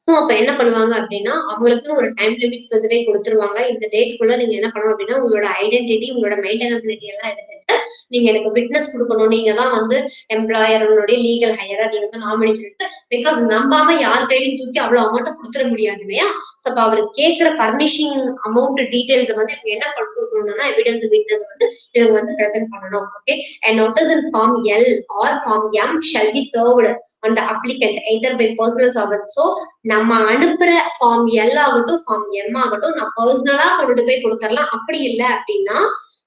ஸோ அப்ப என்ன பண்ணுவாங்க அப்படின்னா அவங்களுக்குன்னு ஒரு டைம் லிமிட் ஸ்பெசிஃபை கொடுத்துருவாங்க. இந்த டேட்குள்ள நீங்க என்ன பண்ணணும் அப்படின்னா உங்களோட ஐடென்டிட்டி உங்களோட மெயின்டெனபிலிட்டி எல்லாம் எடுத்துட்டு நீங்க எனக்கு விட்னஸ் கொடுக்கணும், நீங்க தான் வந்து எம்ப்ளாயருடைய லீகல் ஹையரா நீங்க தான் நாமினி சொல்லிட்டு பிகாஸ் நம்பாம யார் கையிலையும் தூக்கி அவ்வளவு அமௌண்ட்டை கொடுத்துட முடியாது இல்லையா? ஸோ அப்ப அவர் கேட்கிற ஃபர்னிஷிங் அமௌண்ட் டீடைல்ஸ் வந்து இவங்க என்ன கொடுக்கணும்னா எவிடன்ஸ் விட்னஸ் வந்து இவங்க வந்து பிரசென்ட் பண்ணணும். Okay. And notice in form L or form M shall be served on the applicant either by personal service. So நம்ம அனுப்புற ஃபார்ம் எல் ஆகட்டும் ஃபார்ம் எம் ஆகட்டும் நான் பர்சனலா கொண்டு போய் கொடுத்துடலாம். அப்படி இல்லை அப்படின்னா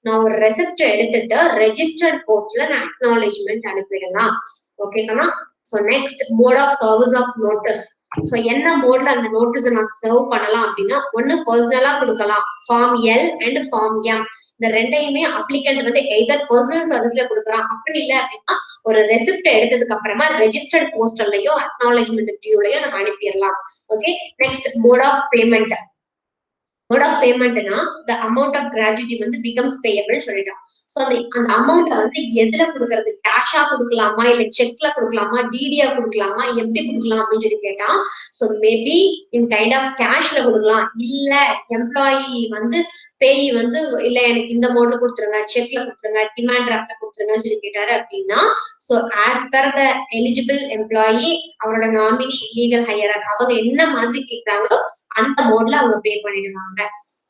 நான் ஒரு ரெசிப்ட் எடுத்துட்டு ரெஜிஸ்டர்ட் போஸ்ட்ல நான் அக்னாலேஜ்மெண்ட் அனுப்பிடலாம். ஓகேங்களா? So next mode of service of notice. So என்ன மோட்ல அந்த நோட்டீஸ் நான் சர்வ் பண்ணலாம் அப்படின்னா ஒன்னு பர்சனலா கொடுக்கலாம் form L and form M. இந்த ரெண்டையுமே அப்ளிகண்ட் வந்து எய்தர் பர்சனல் சர்வீஸ்ல கொடுக்குறான், அப்படி இல்லை அப்படின்னா ஒரு ரெசிப்ட் எடுத்ததுக்கு அப்புறமா ரெஜிஸ்டர்ட் போஸ்டர்லயோ அக்னாலேஜ்மெண்ட் டியூலயோ நம்ம அனுப்பிடலாம். Okay. Next mode of payment. Mode of பேமெண்ட்னா த அமௌண்ட் ஆஃப் கிராஜுவிட்டி வந்து பிகம்ஸ் பேயபிள் சொல்லிட்டோம். ஸோ அந்த அமௌண்ட்டை வந்து எதுல கொடுக்கறது, கேஷா கொடுக்கலாமா இல்ல செக்ல கொடுக்கலாமா டிடியா கொடுக்கலாமா எப்படி கொடுக்கலாம் அப்படின்னு சொல்லி கேட்டா so maybe in kind of கேஷ்ல கொடுக்கலாம். இல்ல எம்ப்ளாயி வந்து பேய் வந்து இல்ல எனக்கு இந்த மோட்ல கொடுத்துருங்க, செக்ல கொடுத்துருங்க, டிமாண்ட் டிராஃப்ட்ல கொடுத்துருங்கன்னு சொல்லி கேட்டாரு அப்படின்னா ஸோ ஆஸ் பர் த எலிஜிபிள் எம்ப்ளாயி அவரோட நாமினி லீகல் ஹையரர் அவங்க என்ன மாதிரி கேட்கறாங்களோ அந்த மோட்ல அவங்க பே பண்ணிடுவாங்க.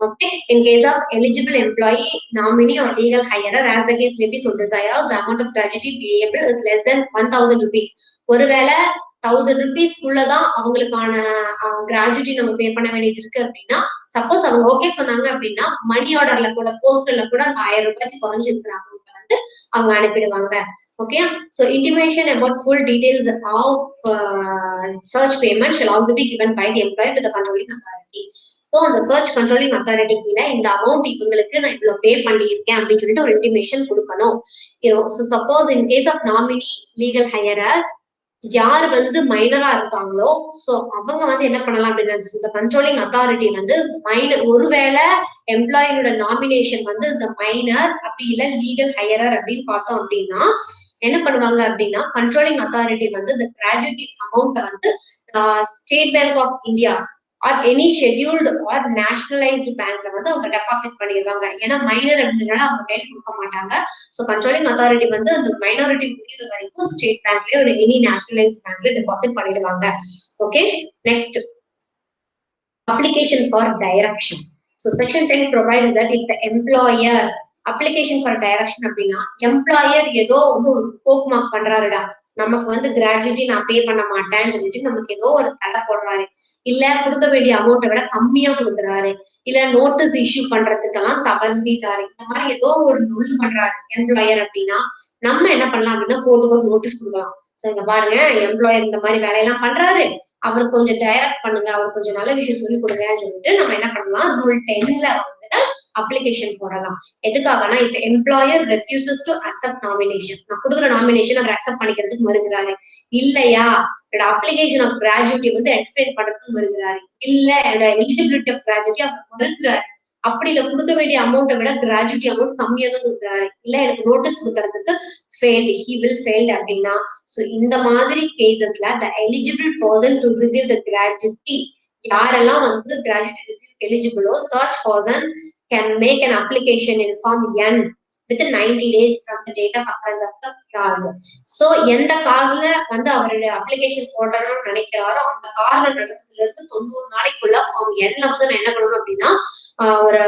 Okay. In case of eligible employee, nominee or legal higher, as the case may be so desires, the amount of gratuity payable is less than 1000 rupees. ஒருவேளை 1000 rupees குள்ளதான் அவங்களுக்கான கிராஜுவிட்டி நம்ம பே பண்ண வேண்டியது இருக்கு அப்படின்னா சப்போஸ் அவங்க ஓகே சொன்னாங்க அப்படின்னா மணி ஆர்டர்ல கூட போஸ்டர்ல கூட அந்த 1000 ரூபாய்க்கு குறைஞ்சிருக்கிறாங்க வந்து அவங்க அனுப்பிடுவாங்க. Okay. So intimation about full details of search payment shall also be given by the employer to the controlling authority. So அந்த சர்ச் கண்ட்ரோலிங் அத்தாரிட்டி கீழே இந்த அமௌண்ட் இவங்களுக்கு நான் இவ்வளவு பே பண்ணியிருக்கேன் அப்படின்னு சொல்லிட்டு ஒரு இன்டிமேஷன் கொடுக்கணும். Suppose in case of nominee legal heir யார் வந்து மைனரா இருக்காங்களோ சோ அவங்க வந்து என்ன பண்ணலாம் அப்படின்னா கண்ட்ரோலிங் அத்தாரிட்டி வந்து மைனர் ஒருவேளை எம்ப்ளாயினோட நாமினேஷன் வந்து மைனர் அப்படி இல்ல லீகல் ஹையரர் அப்படின்னு பார்த்தோம் அப்படின்னா என்ன பண்ணுவாங்க அப்படின்னா கண்ட்ரோலிங் அத்தாரிட்டி வந்து இந்த கிராஜுவிட்டி அமௌண்ட்டை வந்து State Bank of India or any scheduled or nationalised பேங்க்ல வந்து அவங்க டெபாசிட் பண்ணிடுவாங்க. ஏன்னா மைனர் அப்படின்னால அவங்க கையில் கொடுக்க மாட்டாங்க. ஸோ கண்ட்ரோலிங் அத்தாரிட்டி வந்து அந்த மைனாரிட்டி முடிகிற வரைக்கும் ஸ்டேட் பேங்க்லயோ ஒரு எனி நேஷனலைஸ்டு பேங்க்ல டெபாசிட் பண்ணிடுவாங்க. Okay. Next application for direction. So section 10 provides that if the employer application for direction அப்படின்னா எம்ப்ளாயர் ஏதோ வந்து ஒரு கோக் மார்க் பண்றாருடா, நமக்கு வந்து கிராஜுவிட்டி நான் பே பண்ண மாட்டேன்னு சொல்லிட்டு நமக்கு ஏதோ ஒரு தடை போடுறாரு, இல்ல கொடுக்க வேண்டிய அமௌண்ட்டை விட கம்மியா கொடுக்குறாரு, இல்ல நோட்டீஸ் இஷ்யூ பண்றதுக்கெல்லாம் தவறிட்டாரு, இந்த மாதிரி ஏதோ ஒரு நொல்லு பண்றாரு எம்ப்ளாயர் அப்படின்னா நம்ம என்ன பண்ணலாம் அப்படின்னா கோர்ட்டுக்கு ஒரு நோட்டீஸ் கொடுக்கலாம். சோ இங்க பாருங்க, எம்ப்ளாயர் இந்த மாதிரி வேலையெல்லாம் பண்றாரு, அவர் கொஞ்சம் டைரக்ட் பண்ணுங்க, அவர் கொஞ்சம் நல்ல விஷயம் சொல்லி கொடுங்கன்னு சொல்லிட்டு நம்ம என்ன பண்ணலாம், ரூல் 10ல வந்து அப்ளிகேஷன் போடலாம். எதுக்காகனா if employer refuses to accept nomination, நான் கொடுக்குற நாமினேஷன் அவர் அக்செப்ட் பண்ணிக்கிறதுக்கு மறுக்கிறாரு, இல்லையா அப்ளிகேஷன் ஆஃப் கிராஜுவிட்டி வந்து எக்ஸ்பிளைன் பண்றதுக்கு மறுக்கிறாரு, இல்ல என்னோட எலிஜிபிலிட்டி ஆஃப் கிராஜுவிட்டி அவர் மறுக்கிறாரு, அப்படி இல்ல கொடுக்க வேண்டிய அமௌண்ட்டை விட கிராஜுவிட்டி அமௌண்ட் கம்மியா தான் கொடுக்குறாரு, இல்ல எனக்கு நோட்டீஸ் கொடுக்கறதுக்கு ஃபெயில்டு, ஹி வில் ஃபெயில்டு அப்படின்னா, சோ இந்த மாதிரி கேசஸ்ல the eligible person to receive the gratuity, யாரெல்லாம் வந்து gratuity receive eligible, such person can make an application in form N within 90 days from the date of occurrence of the clause. So எந்த காசுல வந்து அவருடைய application போடணும்னு நினைக்கிறாரோ அந்த காரணம் நடந்ததுல இருந்து 90 நாளைக்குள்ள ஃபார்ம் Nல வந்து நான் என்ன பண்ணணும் அப்படின்னா ஒரு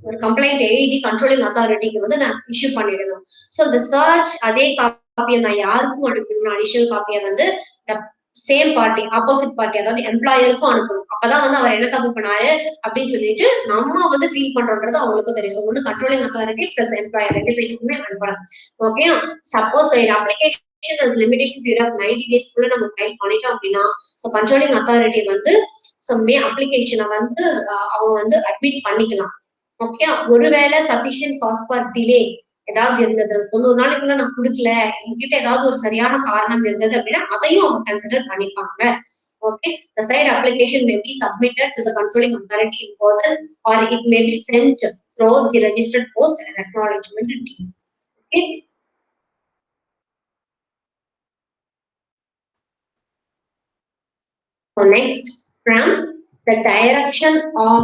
ஒரு கம்ப்ளைண்ட் எழுதி கண்ட்ரோலிங் அத்தாரிட்டிக்கு வந்து நான் இஷ்யூ பண்ணிடணும். ஸோ இந்த சர்ச் அதே காப்பியை நான் யாருக்கும் அனுப்பணும், அடிஷனல் காப்பியை வந்து சேம் பார்ட்டி ஆப்போசிட் பார்ட்டி அதாவது எம்ப்ளாயருக்கும் அனுப்பணும். அப்பதான் வந்து அவர் என்ன தப்பு பண்ணாரு அப்படின்னு சொல்லிட்டு நம்ம வந்து ஃபீல் பண்றோன்றது அவங்களுக்கும் தெரியும். ஒண்ணு கண்ட்ரோலிங் அத்தாரிட்டி பிளஸ் எம்ப்ளாயர் ரெண்டு பேருக்குமே அனுப்பலாம். Okay, suppose application as limitation period of 90 days குள்ள நம்ம ஃபைல் பண்ணிட்டோம் அப்படின்னா ஸோ கண்ட்ரோலிங் அத்தாரிட்டி வந்து அப்ளிகேஷனை வந்து அவங்க வந்து அட்மிட் பண்ணிக்கலாம். ஓகே, ஒருவேளை சஃபிஷியன்ட் காஸ் ஃபார் டிலே ஏதாவது இருந்தது, 90 நாளைக்குள்ள நான் கொடுக்கல, என்கிட்ட ஏதாவது ஒரு சரியான காரணம் இருந்தது அப்படின்னா அதையும் அவங்க கன்சிடர் பண்ணிப்பாங்க. Okay, the said application may be submitted to the controlling authority in person or it may be sent through the registered post and acknowledgement deed. Okay. So next, from the direction of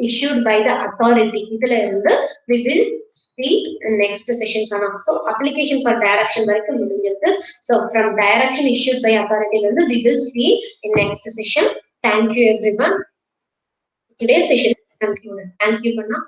issued by the authority, இதுல இருந்து we will see next session kana. So application for direction வரைக்கும் முடிஞ்சிருக்கு. So from direction issued by authority ல இருந்து we will see in next session. Thank you everyone. Today's session is concluded. Thank you Kanna.